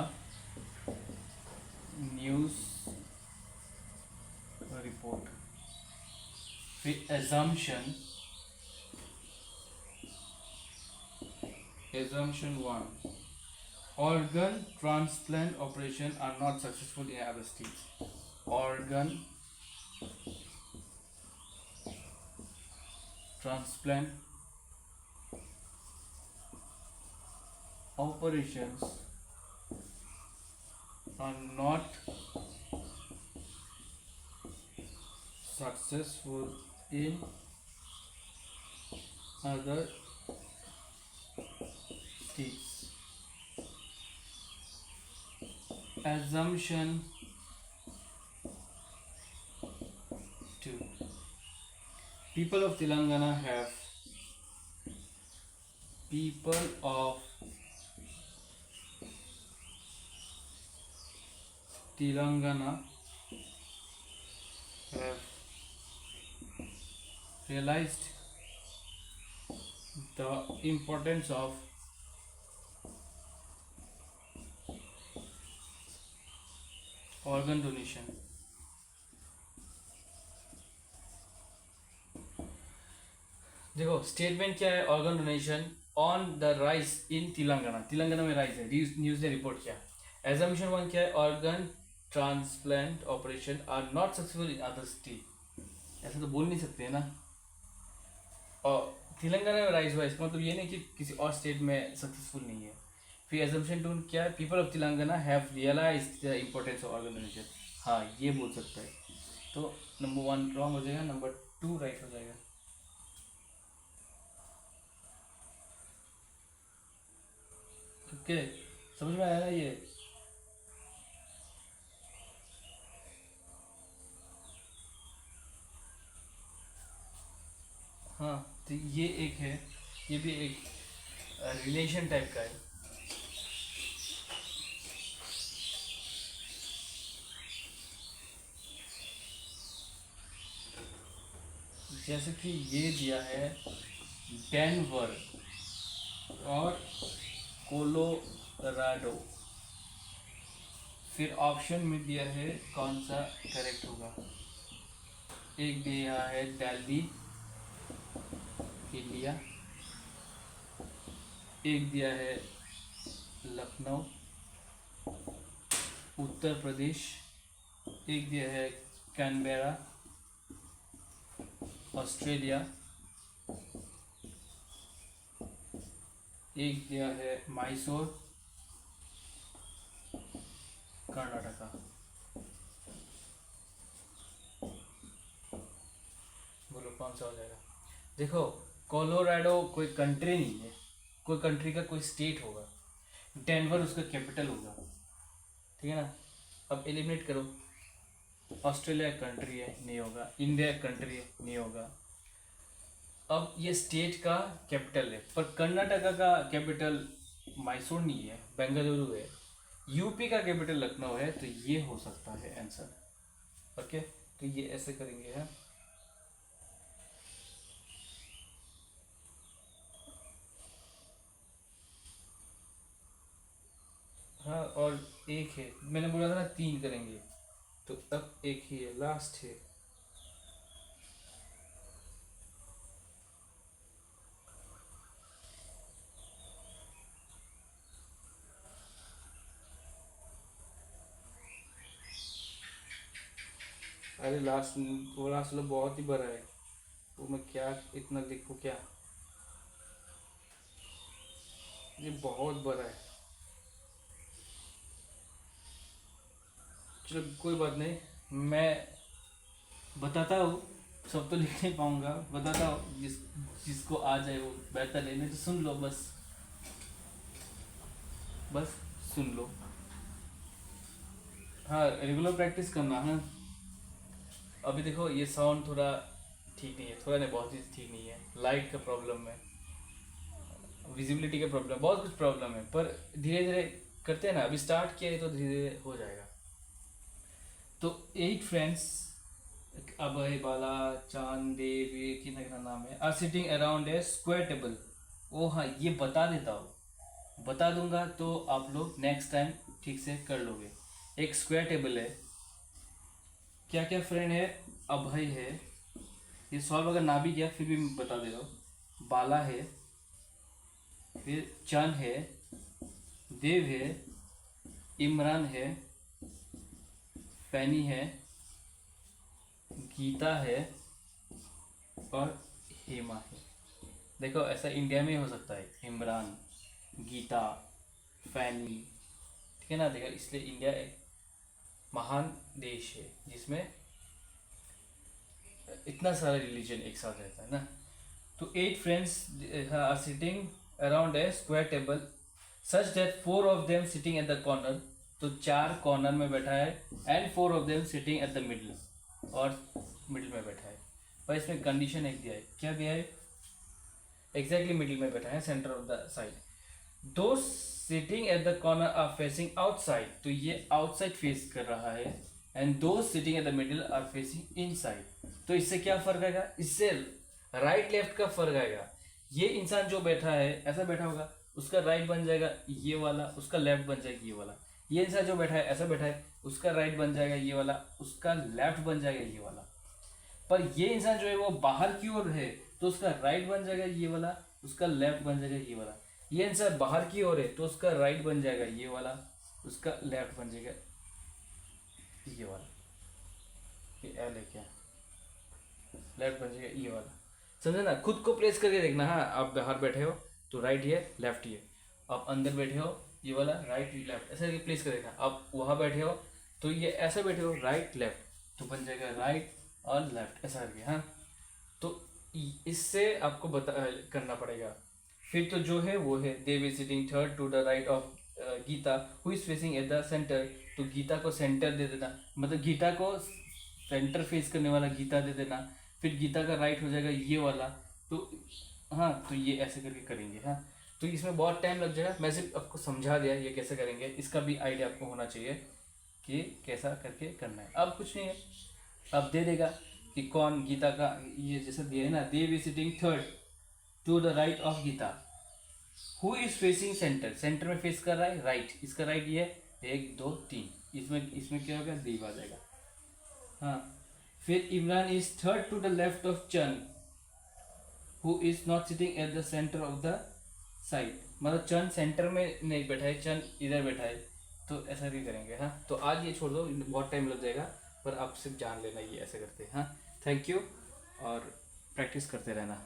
न्यूज़ रिपोर्ट। फिर assumption, assumption 1, organ transplant operation are not successful in other states, organ transplant operations are not successful in other states. Assumption 2, people of Telangana have realized the importance of organ donation। देखो statement क्या है, organ donation on the rise in Telangana, Telangana में rise है, news ने report किया। Assumption 1 क्या है, organ transplant operation are not successful in other state. ऐसा तो बोल नहीं सकते है ना, और तेलंगाना में राइस हुआ इसका मतलब ये नहीं कि किसी और स्टेट में सक्सेसफुल नहीं है। फिर एजम्पशन 2 क्या है, people of Telangana have realised the importance of organ donation. हाँ, ये बोल सकता है, तो नंबर 1 रॉन्ग हो जाएगा, नंबर 2 राइट हो जाएगा। ओके, समझ में आया ना ये? हाँ, तो ये एक है, ये भी एक रिलेशन टाइप का है। जैसे कि ये दिया है डेनवर और कोलोराडो, फिर ऑप्शन में दिया है कौन सा करेक्ट होगा। एक दिया है दिल्ली इंडिया, एक दिया है लखनऊ उत्तर प्रदेश, एक दिया है कैनबेरा ऑस्ट्रेलिया, एक दिया है मैसूर कर्नाटका। बोलो कौन सा हो जाएगा? देखो कोलोराडो कोई कंट्री नहीं है, कोई कंट्री का कोई स्टेट होगा, डेनवर उसका कैपिटल होगा, ठीक है ना। अब एलिमिनेट करो, ऑस्ट्रेलिया कंट्री है, नहीं होगा, इंडिया कंट्री है, नहीं होगा। अब ये स्टेट का कैपिटल है, पर कर्नाटका का कैपिटल मैसूर नहीं है, बेंगलुरु है। यूपी का कैपिटल लखनऊ है, तो ये हो सकता है आंसर। ओके, तो ये ऐसे करेंगे है। हाँ, और एक है, मैंने बोला था ना 3 करेंगे, तो अब एक ही है, लास्ट है। अरे लास्ट, वो लास्ट वाला बहुत ही बड़ा है, वो मैं क्या इतना लिखूँ क्या, ये बहुत बड़ा है। चलो कोई बात नहीं, मैं बताता हूँ, सब तो लिख नहीं पाऊंगा, बताता हूँ, जिसको आ जाए वो बेहतर है, नहीं तो सुन लो बस, बस सुन लो। हाँ रेगुलर प्रैक्टिस करना है। अभी देखो ये साउंड थोड़ा ठीक नहीं है, थोड़ा नहीं बहुत ही ठीक नहीं है, लाइट का प्रॉब्लम है, विजिबिलिटी का प्रॉब्लम, बहुत कुछ प्रॉब्लम है, पर धीरे धीरे करते हैं ना, अभी स्टार्ट किया है तो धीरे धीरे हो जाएगा। तो 8 फ्रेंड्स, अभय, बाला, चांद, देव, ये कितना नाम है, are sitting around a square table. ओ हाँ, ये बता देता हूँ, बता दूंगा तो आप लोग नेक्स्ट टाइम ठीक से कर लोगे। एक स्क्वायर टेबल है, क्या क्या फ्रेंड है, अभय है, ये सॉल्व अगर ना भी किया फिर भी मैं बता दे रहा हूँ, बाला है, फिर चंद है, देव है, इमरान है, फैनी है, गीता है, और हेमा है। देखो ऐसा इंडिया में ही हो सकता है, इमरान, गीता, फैनी, ठीक है ना। देखो इसलिए इंडिया एक महान देश है जिसमें इतना सारा रिलीजन एक साथ रहता है ना। तो 8 friends are sitting around a square table such that 4 of them sitting at the corner, तो 4 कॉर्नर में बैठा है, and 4 of them sitting at the middle, और मिडिल में बैठा है। पर इसमें कंडीशन एक दिया है, क्या दिया है, एग्जैक्टली मिडिल में बैठा है, सेंटर ऑफ द साइड। दो sitting at the corner are facing outside, तो ये आउटसाइड फेस कर रहा है, एंड दो sitting at the middle are facing inside. तो इससे क्या फर्क आएगा, इससे राइट लेफ्ट का फर्क आएगा। ये इंसान जो बैठा है ऐसा बैठा होगा, उसका राइट बन जाएगा ये वाला, उसका लेफ्ट बन जाएगा ये वाला। ये इंसान जो बैठा है ऐसा बैठा है, उसका राइट बन जाएगा ये वाला, उसका लेफ्ट बन जाएगा ये वाला। पर ये इंसान जो है वो बाहर की ओर है, तो उसका राइट बन जाएगा ये वाला, उसका लेफ्ट बन जाएगा ये वाला। ये इंसान बाहर की ओर है तो उसका राइट बन जाएगा ये वाला, उसका लेफ्ट बन जाएगा ये वाला। ये एल है क्या, लेफ्ट बन जाएगा ये वाला, समझे ना। खुद को प्लेस करके देखना। हाँ आप बाहर बैठे हो तो राइट ये लेफ्ट ये, आप अंदर बैठे हो ये वाला राइट लेफ्ट, ऐसा करके प्लेस कर देखना। आप वहाँ बैठे हो तो ये ऐसा बैठे हो राइट लेफ्ट, तो बन जाएगा राइट और लेफ्ट, ऐसा करके। हाँ तो इससे आपको बता करना पड़ेगा। फिर तो जो है वो है, Dev is sitting third to the right of Geeta who is facing at the centre, तो गीता को सेंटर दे देना, मतलब गीता को सेंटर फेस करने वाला गीता दे देना। फिर गीता का राइट हो जाएगा ये वाला, तो हाँ तो ये ऐसे करके करेंगे। हाँ तो इसमें बहुत टाइम लग जाएगा, मैं सिर्फ आपको समझा दिया ये कैसे करेंगे, इसका भी आइडिया आपको होना चाहिए कि कैसा करके करना है। अब कुछ नहीं है, अब दे देगा कि कौन गीता का, ये जैसे दिया है ना, Dev is sitting third to the right of Geeta who is facing centre, centre में फेस कर रहा है राइट, इसका राइट ये है 1 2 3, इसमें क्या होगा, देव आ जाएगा। हाँ फिर Imran is third to the left of Chand who is not sitting at the centre of the side, मतलब चंद सेंटर में नहीं बैठा है, चंद इधर बैठा है, तो ऐसा भी करेंगे। हाँ तो आज ये छोड़ दो, बहुत टाइम लग जाएगा, पर आप सिर्फ जान लेना ये ऐसे करते हैं। हाँ थैंक यू, और प्रैक्टिस करते रहना।